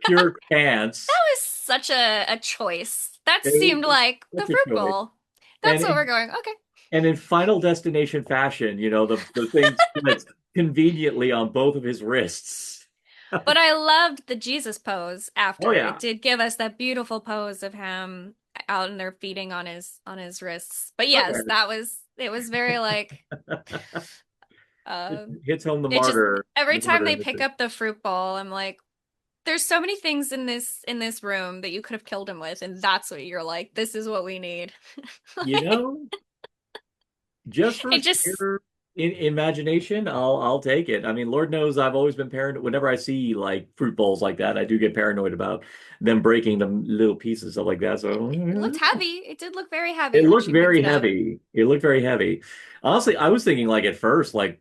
[SPEAKER 6] pure
[SPEAKER 7] That
[SPEAKER 6] pants.
[SPEAKER 7] was such a choice. That
[SPEAKER 6] It
[SPEAKER 7] seemed
[SPEAKER 6] was
[SPEAKER 7] like the
[SPEAKER 6] such a
[SPEAKER 7] fruit
[SPEAKER 6] choice.
[SPEAKER 7] bowl. That's what we're
[SPEAKER 6] And
[SPEAKER 7] going. Okay.
[SPEAKER 6] and in Final Destination fashion, the thing that's conveniently on both of his wrists.
[SPEAKER 7] But I loved the Jesus pose
[SPEAKER 6] Oh
[SPEAKER 7] after. It
[SPEAKER 6] yeah.
[SPEAKER 7] did give us that beautiful pose of him out in there feeding on his wrists. But
[SPEAKER 6] Oh
[SPEAKER 7] yes,
[SPEAKER 6] yeah.
[SPEAKER 7] that was it was very like
[SPEAKER 6] It
[SPEAKER 7] um
[SPEAKER 6] hits home
[SPEAKER 7] it just every
[SPEAKER 6] the
[SPEAKER 7] time
[SPEAKER 6] martyr
[SPEAKER 7] they pick
[SPEAKER 6] imagery.
[SPEAKER 7] up the fruit bowl, I'm like, there's so many things in this room that you could have killed him with, and that's what you're like, this is what we need.
[SPEAKER 6] You
[SPEAKER 7] Like,
[SPEAKER 6] know, just for
[SPEAKER 7] it just
[SPEAKER 6] sheer imagination, I'll take it. I mean, Lord knows I've always been paranoid. Whenever I see like fruit bowls like that, I do get paranoid about them breaking them little pieces, stuff like that. So
[SPEAKER 7] it looked heavy. It did look very
[SPEAKER 6] it
[SPEAKER 7] heavy when
[SPEAKER 6] looked
[SPEAKER 7] she picked
[SPEAKER 6] very
[SPEAKER 7] it up.
[SPEAKER 6] heavy. It looked very heavy. Honestly, I was thinking like at first, like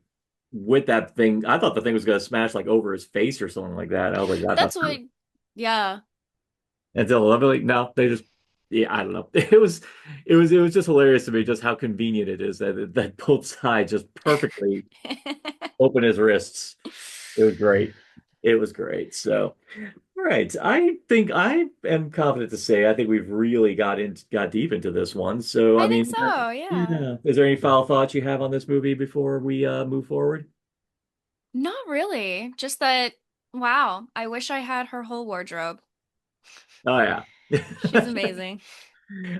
[SPEAKER 6] with that thing, I thought the thing was gonna smash like over his face or something like that. I was like,
[SPEAKER 7] That's
[SPEAKER 6] that's not.
[SPEAKER 7] what, yeah.
[SPEAKER 6] Until like, no, they just, yeah, I don't know. It was just hilarious to me just how convenient it is that both sides just perfectly open his wrists. It was great. It was great. So, all right. I think I am confident to say I think we've really got deep into this one. So, I
[SPEAKER 7] I think
[SPEAKER 6] mean,
[SPEAKER 7] so, yeah.
[SPEAKER 6] yeah. Is there any final thoughts you have on this movie before we move forward?
[SPEAKER 7] Not really. Just that, wow, I wish I had her whole wardrobe.
[SPEAKER 6] Oh yeah.
[SPEAKER 7] She's amazing.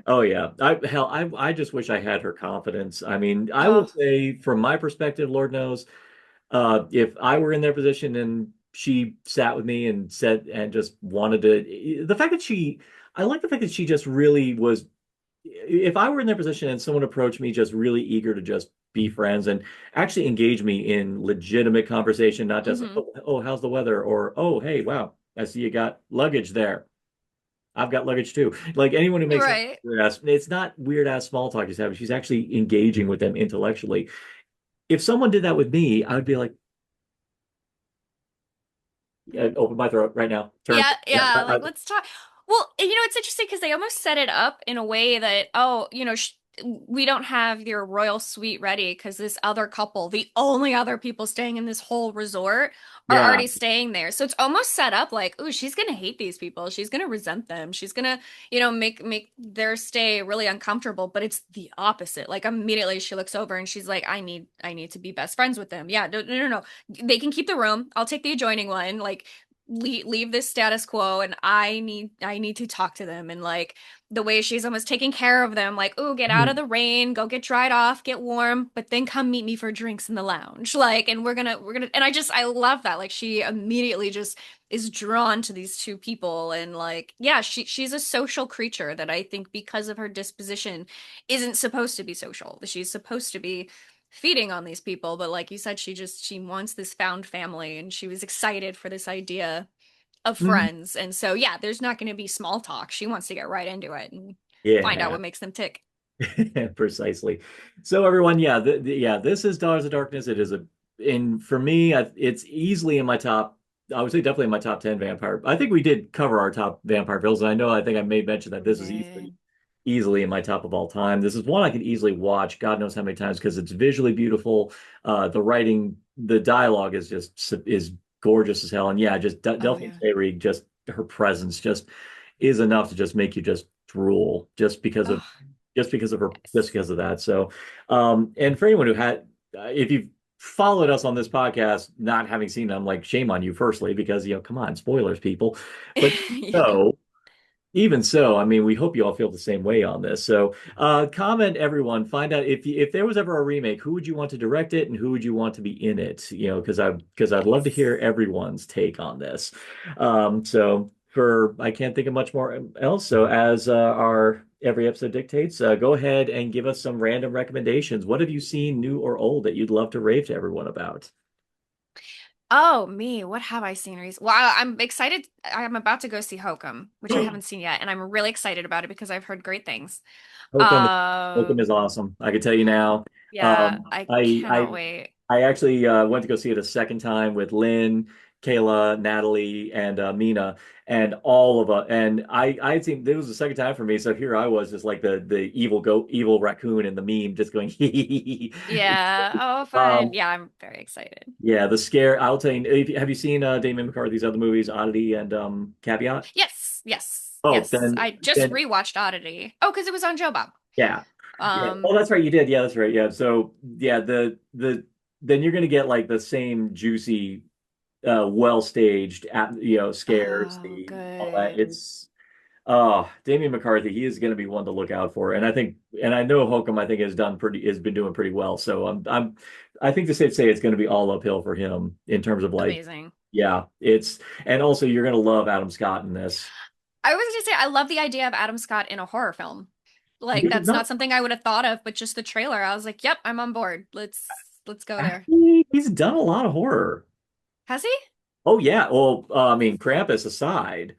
[SPEAKER 6] Oh yeah. I just wish I had her confidence. I mean, I will
[SPEAKER 7] Oh,
[SPEAKER 6] say from my perspective, Lord knows, if I were in their position and she sat with me and said and just wanted to the fact that she I like the fact that she just really was if I were in their position and someone approached me just really eager to just be friends and actually engage me in legitimate conversation, not just
[SPEAKER 7] mm-hmm.
[SPEAKER 6] oh how's the weather or oh hey wow I see you got luggage there. I've got luggage too. Like anyone who makes that
[SPEAKER 7] Right.
[SPEAKER 6] weird ass, it's not weird ass small talk she's having. She's actually engaging with them intellectually. If someone did that with me, I would be like, yeah, open my throat right now. Turn.
[SPEAKER 7] Yeah,
[SPEAKER 6] Yeah.
[SPEAKER 7] yeah, like let's talk. Well, it's interesting because they almost set it up in a way that, oh, we don't have your royal suite ready because this other couple, the only other people staying in this whole resort, are
[SPEAKER 6] Yeah.
[SPEAKER 7] already staying there. So it's almost set up like, oh, she's gonna hate these people. She's gonna resent them. She's gonna, make their stay really uncomfortable. But it's the opposite. Like immediately she looks over and she's like, I need to be best friends with them. Yeah, no, no, no, no. They can keep the room. I'll take the adjoining one. Like leave this status quo, and I need to talk to them. And like the way she's almost taking care of them, like, oh, get out of the rain, go get dried off, get warm, but then come meet me for drinks in the lounge. Like, and we're gonna, and I love that. Like, she immediately just is drawn to these two people. And like, yeah, she's a social creature that I think because of her disposition isn't supposed to be social. She's supposed to be feeding on these people. But like you said, she wants this found family, and she was excited for this idea of
[SPEAKER 6] Mhm.
[SPEAKER 7] friends. And so, yeah, there's not going to be small talk. She wants to get right into it and find out
[SPEAKER 6] Yeah.
[SPEAKER 7] what makes them tick.
[SPEAKER 6] Precisely. So everyone, yeah, yeah, this is Daughters of Darkness. It is and for me, it's easily in my top. I would say definitely in my top 10 vampire. I think we did cover our top vampire films, and I think I made mention that
[SPEAKER 7] We
[SPEAKER 6] this is easily
[SPEAKER 7] did.
[SPEAKER 6] easily in my top of all time. This is one I could easily watch, God knows how many times, because it's visually beautiful. The writing, the dialogue is gorgeous as hell, and yeah, just
[SPEAKER 7] Oh
[SPEAKER 6] Delphine
[SPEAKER 7] yeah.
[SPEAKER 6] Seyrig, just her presence just is enough to just make you just drool,
[SPEAKER 7] Oh
[SPEAKER 6] just
[SPEAKER 7] yes.
[SPEAKER 6] because of that. So, and for anyone who had, if you've followed us on this podcast, not having seen them, like shame on you, firstly, because come on, spoilers, people. But
[SPEAKER 7] Yeah.
[SPEAKER 6] so, even so, I mean, we hope you all feel the same way on this. So, comment everyone, find out if there was ever a remake, who would you want to direct it, and who would you want to be in it? Because I'd love to hear
[SPEAKER 7] Yes.
[SPEAKER 6] everyone's take on this. So I can't think of much more else. So as our every episode dictates, go ahead and give us some random recommendations. What have you seen, new or old, that you'd love to rave to everyone about?
[SPEAKER 7] Oh, me. What have I seen recently? Well, I'm excited. I'm about to go see Hokum, which I haven't seen yet, and I'm really excited about it because I've heard great things.
[SPEAKER 6] Hokum, Hokum is
[SPEAKER 7] Um,
[SPEAKER 6] awesome. I can tell you now.
[SPEAKER 7] yeah,
[SPEAKER 6] Um,
[SPEAKER 7] I
[SPEAKER 6] I
[SPEAKER 7] cannot
[SPEAKER 6] I
[SPEAKER 7] wait.
[SPEAKER 6] I actually went to go see it a second time with Lynn, Kayla, Natalie, and Mina, and all of us. And I had seen this was the second time for me, so here I was, just like the evil raccoon in the meme, just going hee.
[SPEAKER 7] Yeah. Oh, fun.
[SPEAKER 6] Um,
[SPEAKER 7] Yeah, I'm very excited.
[SPEAKER 6] yeah, the scare. I'll tell you. Have you seen Damien McCarthy's other movies, Oddity and Caveat?
[SPEAKER 7] Yes, yes,
[SPEAKER 6] Oh,
[SPEAKER 7] yes. I just
[SPEAKER 6] then
[SPEAKER 7] rewatched Oddity. Oh, because it was on Joe Bob.
[SPEAKER 6] yeah. Yeah.
[SPEAKER 7] Um,
[SPEAKER 6] Oh, that's right. You did. Yeah, that's right. Yeah. So yeah, then you're gonna get like the same juicy, well staged, scares,
[SPEAKER 7] oh,
[SPEAKER 6] the all that.
[SPEAKER 7] good.
[SPEAKER 6] It's Damien McCarthy. He is gonna be one to look out for, and I know Hokum. I think has been doing pretty well. So I think to say it's gonna be all uphill for him in terms of like,
[SPEAKER 7] Amazing.
[SPEAKER 6] yeah, and also you're gonna love Adam Scott in this.
[SPEAKER 7] I was gonna say I love the idea of Adam Scott in a horror film. Like
[SPEAKER 6] You did
[SPEAKER 7] that's not
[SPEAKER 6] not
[SPEAKER 7] something I would have thought of, but just the trailer, I was like, "Yep, I'm on board. Let's go there."
[SPEAKER 6] actually. He's done a lot of horror.
[SPEAKER 7] Has he?
[SPEAKER 6] Oh yeah. Well, I mean, Krampus aside,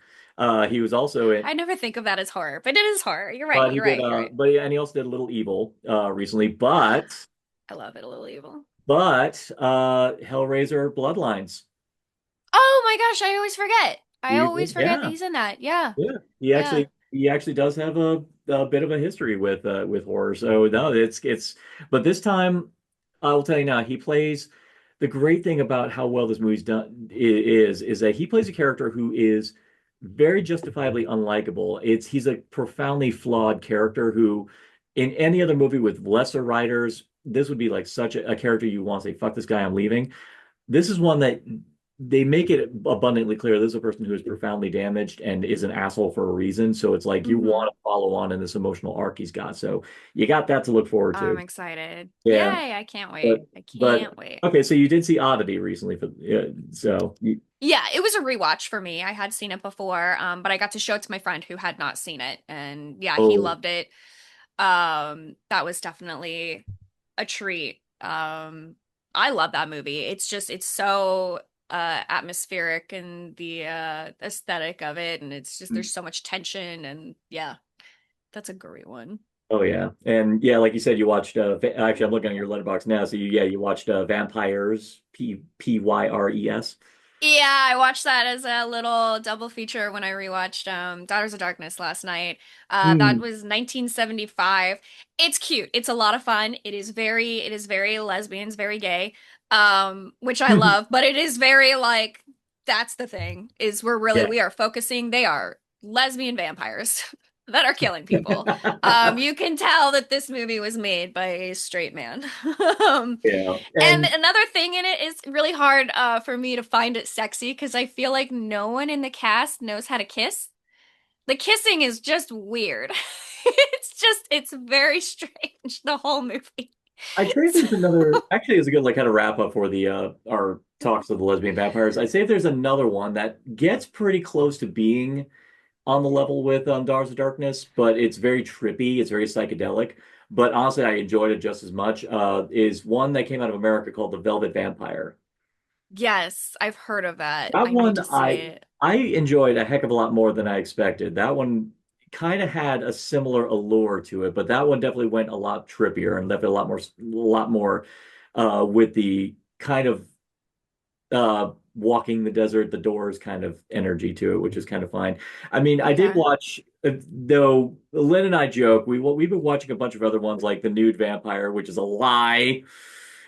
[SPEAKER 6] he was also in,
[SPEAKER 7] I never think of that as horror, but it is horror. You're right.
[SPEAKER 6] but he
[SPEAKER 7] You're
[SPEAKER 6] did,
[SPEAKER 7] right. You're right.
[SPEAKER 6] but yeah, and he also did a Little Evil recently.
[SPEAKER 7] I love it. A little evil.
[SPEAKER 6] Hellraiser Bloodlines.
[SPEAKER 7] Oh my gosh, I always forget. I always forget that
[SPEAKER 6] Yeah,
[SPEAKER 7] he's in that. Yeah.
[SPEAKER 6] yeah.
[SPEAKER 7] Yeah.
[SPEAKER 6] He actually does have a bit of a history with horror. So no, but this time I will tell you now, he plays the great thing about how well this movie's done is that he plays a character who is very justifiably unlikable. He's a profoundly flawed character who in any other movie with lesser writers, this would be like such a character you want to say, fuck this guy, I'm leaving. This is one that they make it abundantly clear this is a person who is profoundly damaged and is an asshole for a reason. So it's like you
[SPEAKER 7] Mm-hmm.
[SPEAKER 6] want to follow on in this emotional arc he's got. So you got that to look forward
[SPEAKER 7] I'm
[SPEAKER 6] to.
[SPEAKER 7] excited.
[SPEAKER 6] Yeah.
[SPEAKER 7] Yay, I can't
[SPEAKER 6] But
[SPEAKER 7] wait. I
[SPEAKER 6] but
[SPEAKER 7] can't wait.
[SPEAKER 6] okay, so you did see Oddity recently for
[SPEAKER 7] Yeah, it was a rewatch for me. I had seen it before, but I got to show it to my friend who had not seen it, and yeah, he
[SPEAKER 6] oh
[SPEAKER 7] loved it. That was definitely a treat. I love that movie. It's so atmospheric and the aesthetic of it, and it's just there's so much tension, and yeah, that's a great one.
[SPEAKER 6] oh yeah. And yeah, like you said, you watched actually I'm looking at your letterbox now. So you watched Vampires, Pyres.
[SPEAKER 7] Yeah, I watched that as a little double feature when I rewatched Daughters of Darkness last night. That
[SPEAKER 6] Hmm.
[SPEAKER 7] was 1975. It's cute. It's a lot of fun. It is very lesbians, very gay, which I love, but it is very like that's the thing is
[SPEAKER 6] Yeah.
[SPEAKER 7] we are focusing. They are lesbian vampires that are killing people. You can tell that this movie was made by a straight man. Um,
[SPEAKER 6] Yeah.
[SPEAKER 7] and
[SPEAKER 6] And
[SPEAKER 7] another thing in it is really hard for me to find it sexy because I feel like no one in the cast knows how to kiss. The kissing is just weird. It's very strange, the whole movie.
[SPEAKER 6] I'd say if
[SPEAKER 7] So,
[SPEAKER 6] there's another, actually, it's a good like kind of wrap up for the our talks of the lesbian vampires. I'd say if there's another one that gets pretty close to being on the level with Daughters of Darkness, but it's very trippy, it's very psychedelic. But honestly, I enjoyed it just as much. Is one that came out of America called The Velvet Vampire.
[SPEAKER 7] yes, I've heard of that.
[SPEAKER 6] That
[SPEAKER 7] I need
[SPEAKER 6] one
[SPEAKER 7] to see it.
[SPEAKER 6] I enjoyed a heck of a lot more than I expected. That one kind of had a similar allure to it, but that one definitely went a lot trippier and left it a lot more with the kind of walking the desert, the doors kind of energy to it, which is kind of fine. I mean, I did
[SPEAKER 7] Okay.
[SPEAKER 6] watch, though Lynn and I joke, we've been watching a bunch of other ones like The Nude Vampire, which is a lie.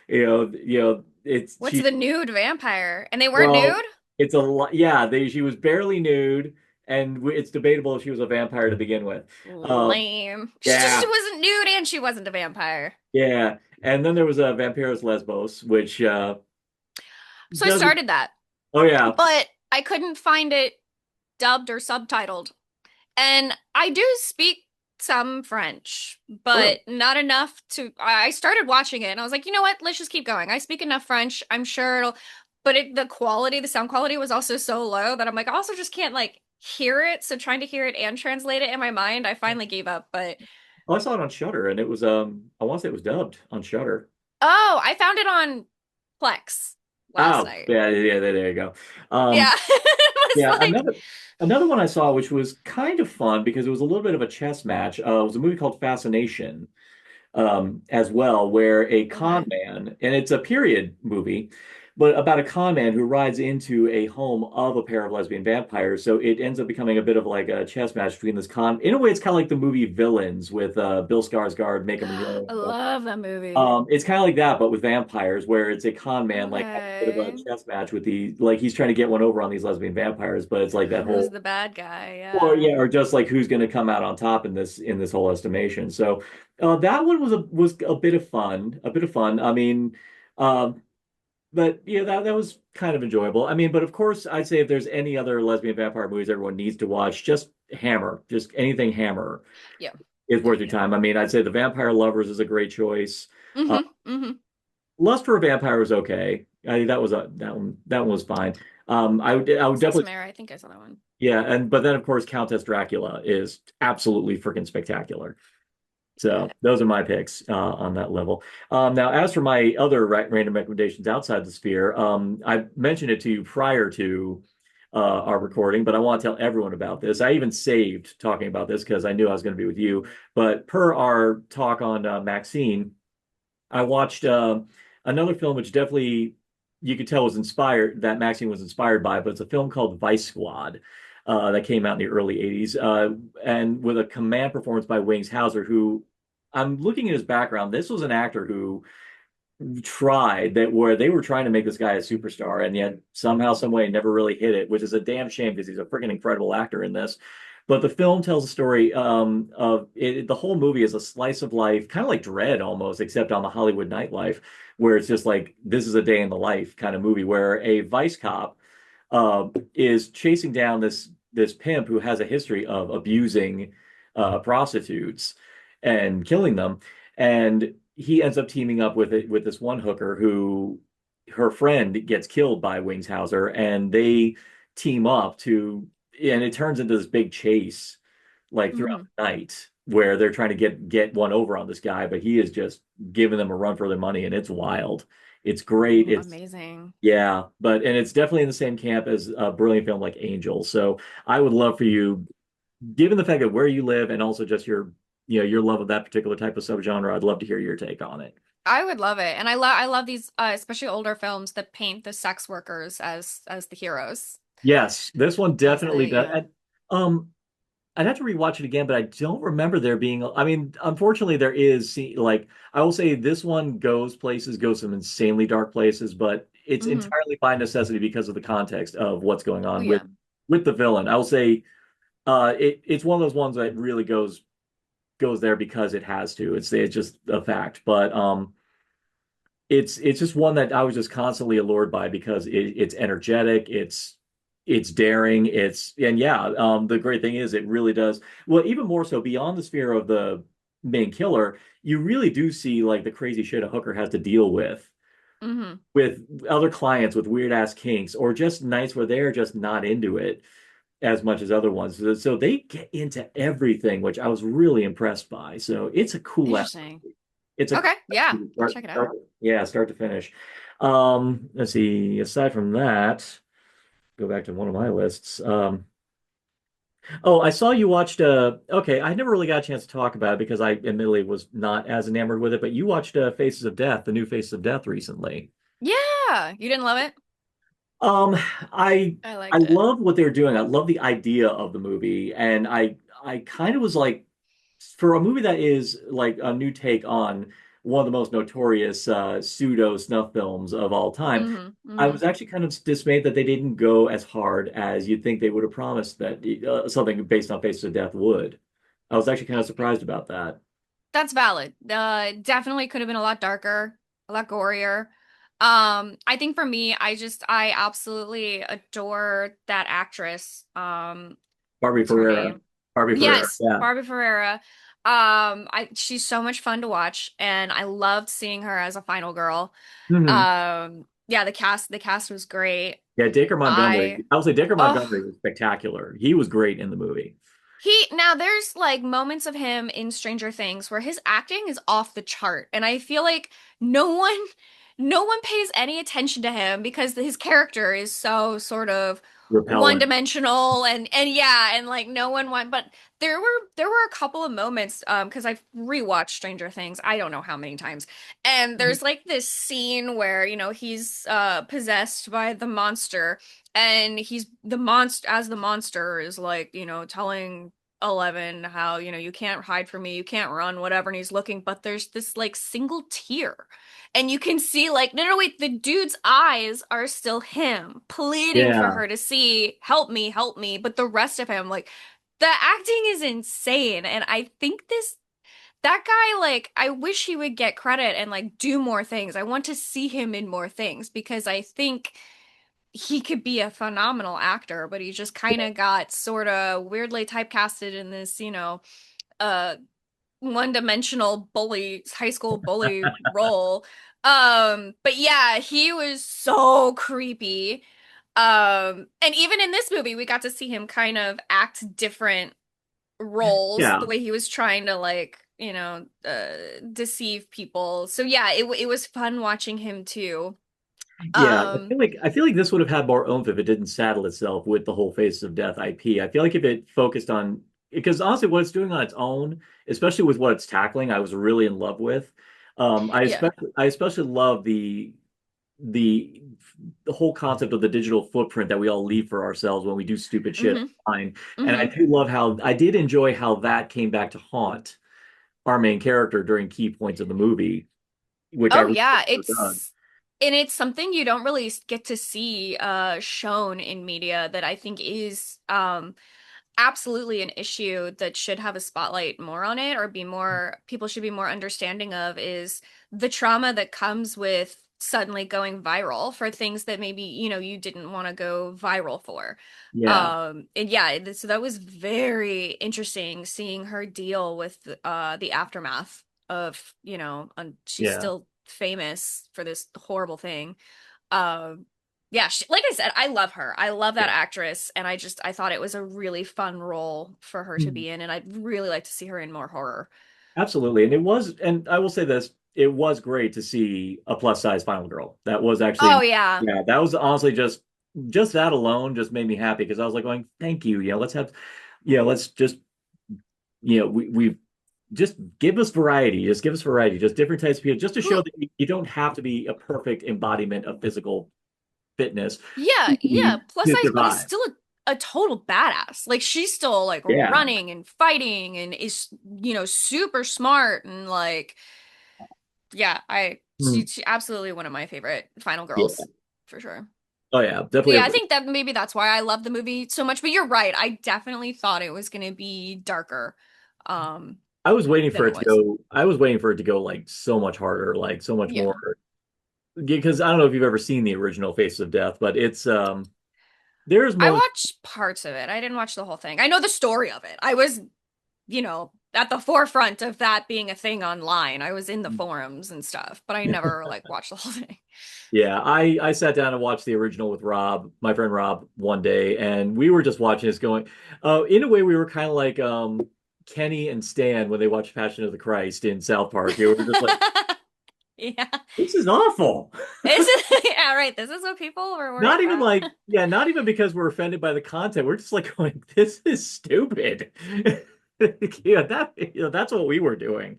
[SPEAKER 6] It's
[SPEAKER 7] What's the nude vampire? And they weren't
[SPEAKER 6] well,
[SPEAKER 7] nude?
[SPEAKER 6] it's a lot. Yeah, she was barely nude, and it's debatable if she was a vampire to begin with. Um,
[SPEAKER 7] Lame. She
[SPEAKER 6] yeah,
[SPEAKER 7] wasn't nude and she wasn't a vampire.
[SPEAKER 6] yeah. And then there was a Vampiros Lesbos, which
[SPEAKER 7] So I
[SPEAKER 6] doesn't.
[SPEAKER 7] started that,
[SPEAKER 6] Oh yeah.
[SPEAKER 7] but I couldn't find it dubbed or subtitled. And I do speak some French,
[SPEAKER 6] Oh yeah.
[SPEAKER 7] but not enough to. I started watching it and I was like, you know what? Let's just keep going. I speak enough French. I'm sure it'll. But the sound quality was also so low that I'm like, I also just can't like hear it. So trying to hear it and translate it in my mind, I finally gave up. But
[SPEAKER 6] Oh, I saw it on Shutter, and it was I want to say it was dubbed on Shutter.
[SPEAKER 7] oh, I found it on Plex last
[SPEAKER 6] Oh
[SPEAKER 7] night.
[SPEAKER 6] yeah, yeah, there you go.
[SPEAKER 7] Yeah,
[SPEAKER 6] Um,
[SPEAKER 7] it
[SPEAKER 6] yeah,
[SPEAKER 7] was like,
[SPEAKER 6] another one I saw, which was kind of fun because it was a little bit of a chess match. Was a movie called Fascination, as well, where a con
[SPEAKER 7] okay.
[SPEAKER 6] man, and it's a period movie, but about a con man who rides into a home of a pair of lesbian vampires. So it ends up becoming a bit of like a chess match between this con. In a way, it's kind of like the movie Villains with Bill Skarsgård, Maker Monroe,
[SPEAKER 7] I
[SPEAKER 6] and stuff.
[SPEAKER 7] love that movie.
[SPEAKER 6] It's kind of like that, but with vampires, where it's a con man like having a bit of a
[SPEAKER 7] Okay.
[SPEAKER 6] chess match with the like he's trying to get one over on these lesbian vampires, but it's like that
[SPEAKER 7] Who's
[SPEAKER 6] whole
[SPEAKER 7] the bad guy?
[SPEAKER 6] or
[SPEAKER 7] Yeah.
[SPEAKER 6] yeah, or just like who's going to come out on top in this whole estimation. So that one was a bit of fun, a bit of fun. I mean, um, but yeah, that was kind of enjoyable. I mean, but of course, I'd say if there's any other lesbian vampire movies everyone needs to watch, just Hammer, just anything Hammer
[SPEAKER 7] Yeah.
[SPEAKER 6] is
[SPEAKER 7] Yeah.
[SPEAKER 6] worth your
[SPEAKER 7] Yeah.
[SPEAKER 6] time. I mean, I'd say The Vampire Lovers is a great choice. Uh,
[SPEAKER 7] Mm-hmm. Mm-hmm.
[SPEAKER 6] Lust for a Vampire was okay. That was that one was fine. I would definitely
[SPEAKER 7] Sesame, I think I saw that one.
[SPEAKER 6] yeah, and but then of course Countess Dracula is absolutely freaking spectacular.
[SPEAKER 7] Got
[SPEAKER 6] So
[SPEAKER 7] it.
[SPEAKER 6] those are my picks on that level. Now, as for my other random recommendations outside the sphere, I mentioned it to you prior to our recording, but I want to tell everyone about this. I even saved talking about this because I knew I was going to be with you. But per our talk on Maxine, I watched another film which definitely you could tell was inspired that Maxine was inspired by, but it's a film called Vice Squad that came out in the early 80s and with a command performance by Wings Hauser, who I'm looking at his background. This was an actor who tried that where they were trying to make this guy a superstar and yet somehow some way never really hit it, which is a damn shame because he's a freaking incredible actor in this. But the film tells a story of it, the whole movie is a slice of life, kind of like Dread almost, except on the Hollywood nightlife, where it's just like this is a day in the life kind of movie where a vice cop is chasing down this pimp who has a history of abusing prostitutes and killing them, and he ends up teaming up with it with this one hooker who her friend gets killed by Wings Hauser, and they team up to, and it turns into this big chase like throughout
[SPEAKER 7] Mm-hmm.
[SPEAKER 6] the night where they're trying to get one over on this guy, but he is just giving them a run for their money, and it's wild. It's great.
[SPEAKER 7] Ooh,
[SPEAKER 6] It's
[SPEAKER 7] amazing.
[SPEAKER 6] yeah, but and it's definitely in the same camp as a brilliant film like Angel. So I would love for you, given the fact that where you live and also just your your love of that particular type of subgenre, I'd love to hear your take on it.
[SPEAKER 7] I would love it. And I love these especially older films that paint the sex workers as the heroes.
[SPEAKER 6] Yes, this one
[SPEAKER 7] As
[SPEAKER 6] definitely
[SPEAKER 7] the,
[SPEAKER 6] does.
[SPEAKER 7] yeah.
[SPEAKER 6] Um, I'd have to rewatch it again, but I don't remember there being. I mean, unfortunately, there is. Like, I will say this one goes places, goes some insanely dark places, but it's
[SPEAKER 7] Hmm.
[SPEAKER 6] entirely by necessity because of the context of what's going
[SPEAKER 7] Oh
[SPEAKER 6] on
[SPEAKER 7] yeah.
[SPEAKER 6] with the villain. I will say, it's one of those ones that really goes there because it has to. It's just a fact. But it's just one that I was just constantly allured by because it's energetic, it's daring, and yeah, the great thing is it really does well, even more so beyond the sphere of the main killer, you really do see like the crazy shit a hooker has to deal
[SPEAKER 7] Hmm.
[SPEAKER 6] with other clients with weird ass kinks, or just nights where they're just not into it as much as other ones. So they get into everything, which I was really impressed by. So it's a cool ass.
[SPEAKER 7] Interesting.
[SPEAKER 6] It's a
[SPEAKER 7] Okay,
[SPEAKER 6] cool
[SPEAKER 7] yeah,
[SPEAKER 6] movie,
[SPEAKER 7] I'll check it out.
[SPEAKER 6] yeah, start to finish. Let's see. Aside from that, go back to one of my lists. Oh, I saw you watched. Okay, I never really got a chance to talk about it because I admittedly was not as enamored with it. But you watched Faces of Death, the new Faces of Death recently.
[SPEAKER 7] Yeah, you didn't love it?
[SPEAKER 6] Um, I
[SPEAKER 7] I
[SPEAKER 6] I
[SPEAKER 7] liked it.
[SPEAKER 6] love what they're doing. I love the idea of the movie, and I kind of was like, for a movie that is like a new take on one of the most notorious pseudo snuff films of all time,
[SPEAKER 7] Hmm.
[SPEAKER 6] I
[SPEAKER 7] Hmm.
[SPEAKER 6] was actually kind of dismayed that they didn't go as hard as you'd think they would have promised that something based on Faces of Death would. I was actually kind of surprised about that.
[SPEAKER 7] That's valid. Definitely could have been a lot darker, a lot gorier. I think for me, I absolutely adore that actress.
[SPEAKER 6] Barbie
[SPEAKER 7] What's her
[SPEAKER 6] Ferreira.
[SPEAKER 7] name?
[SPEAKER 6] Barbie Ferreira.
[SPEAKER 7] Yes,
[SPEAKER 6] Yeah.
[SPEAKER 7] Barbie Ferreira. She's so much fun to watch, and I loved seeing her as a final girl.
[SPEAKER 6] Hmm.
[SPEAKER 7] Yeah, the cast was great.
[SPEAKER 6] Yeah, Dacre Montgomery.
[SPEAKER 7] I
[SPEAKER 6] I would say Dacre
[SPEAKER 7] oh
[SPEAKER 6] Montgomery was spectacular. He was great in the movie.
[SPEAKER 7] He now there's like moments of him in Stranger Things where his acting is off the chart, and I feel like no one no one pays any attention to him because his character is so sort of
[SPEAKER 6] Repellent.
[SPEAKER 7] one-dimensional and yeah, and like no one want but there were a couple of moments because I've rewatched Stranger Things I don't know how many times, and there's like this scene where he's possessed by the monster, and he's the monster as the monster is like telling Eleven how you can't hide from me, you can't run, whatever, and he's looking, but there's this like single tear, and you can see like no, no, wait, the dude's eyes are still him pleading for
[SPEAKER 6] Yeah.
[SPEAKER 7] her to see, help me, but the rest of him, like, the acting is insane, and I think that guy, like, I wish he would get credit and like do more things. I want to see him in more things because I think he could be a phenomenal actor, but he just kind of got sort of weirdly typecasted in this, uh, one-dimensional bully, high school bully role. But yeah, he was so creepy. And even in this movie, we got to see him kind of act different roles, the
[SPEAKER 6] Yeah.
[SPEAKER 7] way he was trying to like, deceive people. So yeah, it was fun watching him too.
[SPEAKER 6] Yeah,
[SPEAKER 7] Um,
[SPEAKER 6] I feel like this would have had more oomph if it didn't saddle itself with the whole Faces of Death IP. I feel like if it focused on, because honestly, what it's doing on its own, especially with what it's tackling, I was really in love with.
[SPEAKER 7] yeah.
[SPEAKER 6] I especially love the the whole concept of the digital footprint that we all leave for ourselves when we do stupid shit
[SPEAKER 7] Hmm.
[SPEAKER 6] online. And I
[SPEAKER 7] Hmm.
[SPEAKER 6] do love how I did enjoy how that came back to haunt our main character during key points of the movie, which I
[SPEAKER 7] Oh
[SPEAKER 6] really
[SPEAKER 7] yeah,
[SPEAKER 6] done.
[SPEAKER 7] it's something you don't really get to see shown in media that I think is absolutely an issue that should have a spotlight more on it, or be more, people should be more understanding of, is the trauma that comes with suddenly going viral for things that maybe you didn't want to go viral for.
[SPEAKER 6] Yeah,
[SPEAKER 7] And yeah, so that was very interesting seeing her deal with the aftermath of, she's
[SPEAKER 6] yeah.
[SPEAKER 7] still famous for this horrible thing. um yeah, like I said, I love her. I love that actress, and I thought it was a really fun role for her to
[SPEAKER 6] Yeah.
[SPEAKER 7] be in, and I'd really like to see her in more horror.
[SPEAKER 6] Absolutely. And I will say this, it was great to see a plus size final girl. That was
[SPEAKER 7] Oh
[SPEAKER 6] actually,
[SPEAKER 7] yeah.
[SPEAKER 6] yeah, that was honestly just that alone just made me happy because I was like going, thank you. Yeah, let's have, yeah, let's just, we just give us variety. Just give us variety. Just different types of people, just to show
[SPEAKER 7] Well,
[SPEAKER 6] that you don't have to be a perfect embodiment of physical fitness
[SPEAKER 7] yeah, yeah. Plus
[SPEAKER 6] to
[SPEAKER 7] size is
[SPEAKER 6] survive.
[SPEAKER 7] still a total badass. Like she's still like
[SPEAKER 6] Yeah.
[SPEAKER 7] running and fighting and is, super smart and like yeah,
[SPEAKER 6] Hmm.
[SPEAKER 7] she absolutely one of my favorite final
[SPEAKER 6] Yeah.
[SPEAKER 7] girls for sure.
[SPEAKER 6] Oh yeah,
[SPEAKER 7] So
[SPEAKER 6] definitely
[SPEAKER 7] yeah, I
[SPEAKER 6] agree.
[SPEAKER 7] think that maybe that's why I love the movie so much. But you're right. I definitely thought it was gonna be darker, um,
[SPEAKER 6] I was waiting
[SPEAKER 7] than
[SPEAKER 6] for
[SPEAKER 7] it
[SPEAKER 6] it to
[SPEAKER 7] was.
[SPEAKER 6] go. I was waiting for it to go like so much harder, like so much
[SPEAKER 7] Yeah.
[SPEAKER 6] more. Because I don't know if you've ever seen the original Faces of Death, but it's there's
[SPEAKER 7] I
[SPEAKER 6] moments.
[SPEAKER 7] watched parts of it. I didn't watch the whole thing. I know the story of it. I was, at the forefront of that being a thing online. I was in the forums and stuff, but I never like watched the whole thing.
[SPEAKER 6] Yeah, I sat down and watched the original with Rob, my friend Rob, one day, and we were just watching this going, in a way we were kind of like Kenny and Stan when they watched Passion of the Christ in South Park. We were just like,
[SPEAKER 7] Yeah.
[SPEAKER 6] this is awful.
[SPEAKER 7] Is it? Yeah, right. This is what people were worried
[SPEAKER 6] Not even
[SPEAKER 7] about.
[SPEAKER 6] like, yeah, not even because we're offended by the content. We're just like going, this is stupid. Yeah, that's what we were doing.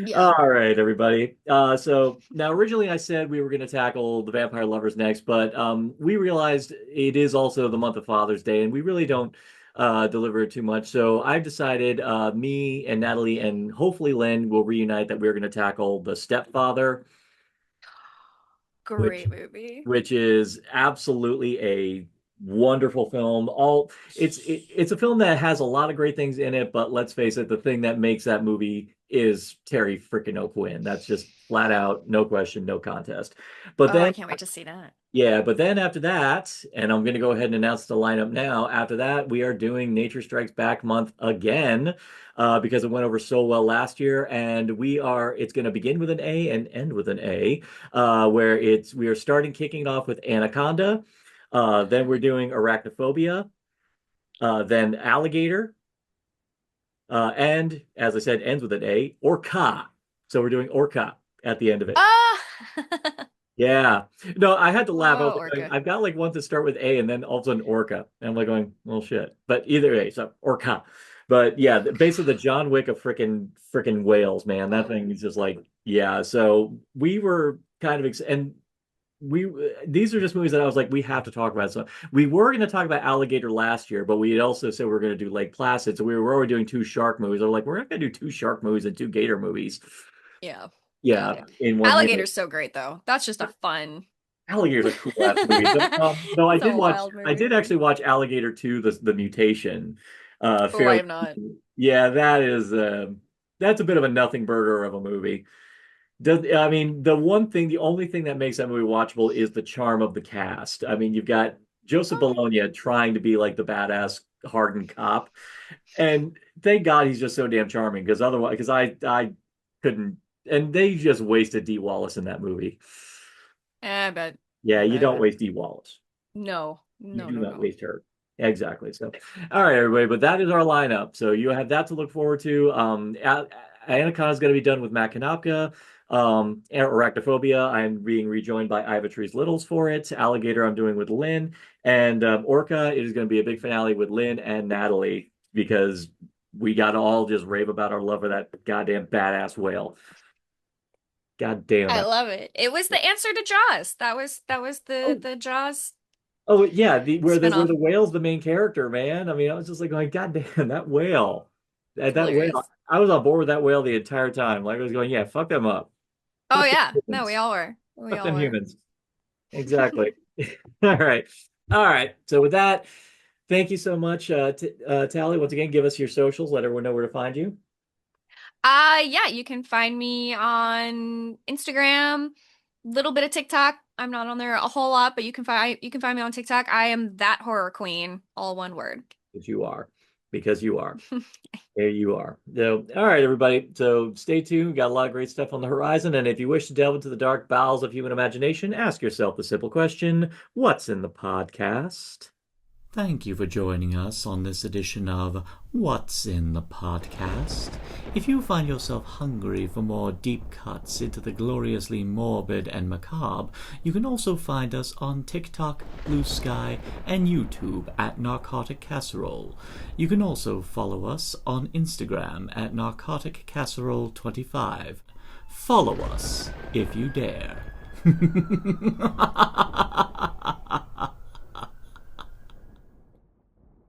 [SPEAKER 7] Yeah.
[SPEAKER 6] All right, everybody. So now originally I said we were going to tackle the vampire lovers next, but we realized it is also the month of Father's Day, and we really don't deliver it too much. So I've decided me and Natalie and hopefully Lynn will reunite that we're going to tackle The Stepfather, which
[SPEAKER 7] Great movie.
[SPEAKER 6] which is absolutely a wonderful film. It's a film that has a lot of great things in it, but let's face it, the thing that makes that movie is Terry freaking O'Quinn. That's just flat out, no question, no contest. But
[SPEAKER 7] Oh, I
[SPEAKER 6] then
[SPEAKER 7] can't wait to see that.
[SPEAKER 6] yeah, but then after that, and I'm going to go ahead and announce the lineup now. After that, we are doing Nature Strikes Back month again, because it went over so well last year, and it's going to begin with an A and end with an A, where we are starting kicking it off with Anaconda, then we're doing Arachnophobia, then Alligator, and as I said, ends with an A, Orca. So we're doing Orca at the end of it.
[SPEAKER 7] Ah.
[SPEAKER 6] Yeah. No, I had to laugh. I was
[SPEAKER 7] Oh,
[SPEAKER 6] like,
[SPEAKER 7] Orca.
[SPEAKER 6] I've got like one to start with A and then all of a sudden Orca. And I'm like going, well, shit. But either way, so Orca. But yeah, basically the John Wick of frickin' whales, man. That thing is just like, yeah. So we were kind of, and we, these are just movies that I was like, we have to talk about. So we were going to talk about Alligator last year, but we had also said we were going to do Lake Placid. So we were already doing two shark movies. I was like, we're not going to do two shark movies and two gator movies.
[SPEAKER 7] Yeah.
[SPEAKER 6] Yeah,
[SPEAKER 7] Yeah.
[SPEAKER 6] in one year.
[SPEAKER 7] Alligator's so great though. That's just a fun.
[SPEAKER 6] Alligator's a cool ass movie. Though
[SPEAKER 7] It's a wild
[SPEAKER 6] I did
[SPEAKER 7] movie.
[SPEAKER 6] actually watch Alligator 2, the mutation.
[SPEAKER 7] Oh, I
[SPEAKER 6] Fairly,
[SPEAKER 7] have not.
[SPEAKER 6] yeah, that's a bit of a nothing burger of a movie. I mean, the only thing that makes that movie watchable is the charm of the cast. I mean, you've got Joseph
[SPEAKER 7] Okay.
[SPEAKER 6] Bologna trying to be like the badass hardened cop, and thank God he's just so damn charming because otherwise, because I couldn't, and they just wasted Dee Wallace in that movie.
[SPEAKER 7] I bet.
[SPEAKER 6] Yeah, you
[SPEAKER 7] I
[SPEAKER 6] don't
[SPEAKER 7] bet.
[SPEAKER 6] waste Dee Wallace.
[SPEAKER 7] No.
[SPEAKER 6] You
[SPEAKER 7] No,
[SPEAKER 6] do
[SPEAKER 7] no,
[SPEAKER 6] not
[SPEAKER 7] no.
[SPEAKER 6] waste her. Exactly. So, all right, everybody. But that is our lineup. So you have that to look forward to. Anaconda is going to be done with Matt Kanopka. Arachnophobia, I'm being rejoined by Ivatries Littles for it. Alligator, I'm doing with Lynn. And Orca, it is going to be a big finale with Lynn and Natalie because we got to all just rave about our love of that goddamn badass whale. God damn
[SPEAKER 7] I
[SPEAKER 6] that.
[SPEAKER 7] love it. It was the answer to Jaws. That was the
[SPEAKER 6] Oh,
[SPEAKER 7] the Jaws
[SPEAKER 6] oh yeah, the
[SPEAKER 7] spinoff.
[SPEAKER 6] whale's the main character, man. I mean, I was just like going, God damn, that whale.
[SPEAKER 7] It's
[SPEAKER 6] That whale.
[SPEAKER 7] hilarious.
[SPEAKER 6] I was on board with that whale the entire time. Like I was going, yeah, fuck them up.
[SPEAKER 7] Oh
[SPEAKER 6] Fuck them
[SPEAKER 7] yeah. No, we
[SPEAKER 6] humans.
[SPEAKER 7] all were. We
[SPEAKER 6] Fuck
[SPEAKER 7] all
[SPEAKER 6] them
[SPEAKER 7] were.
[SPEAKER 6] humans. Exactly. All right. All right. So with that, thank you so much, Tally. Once again, give us your socials. Let everyone know where to find you.
[SPEAKER 7] Yeah, you can find me on Instagram, little bit of TikTok. I'm not on there a whole lot, but you can find me on TikTok. I am that horror queen, all one word.
[SPEAKER 6] Because you are. Because you are. There you are. So, all right, everybody. So stay tuned. We've got a lot of great stuff on the horizon. And if you wish to delve into the dark bowels of human imagination, ask yourself the simple question, what's in the podcast?
[SPEAKER 2] Thank you for joining us on this edition of What's in the Podcast. If you find yourself hungry for more deep cuts into the gloriously morbid and macabre, you can also find us on TikTok, Blue Sky, and YouTube at Narcotic Casserole. You can also follow us on Instagram at Narcotic Casserole 25. Follow us if you dare.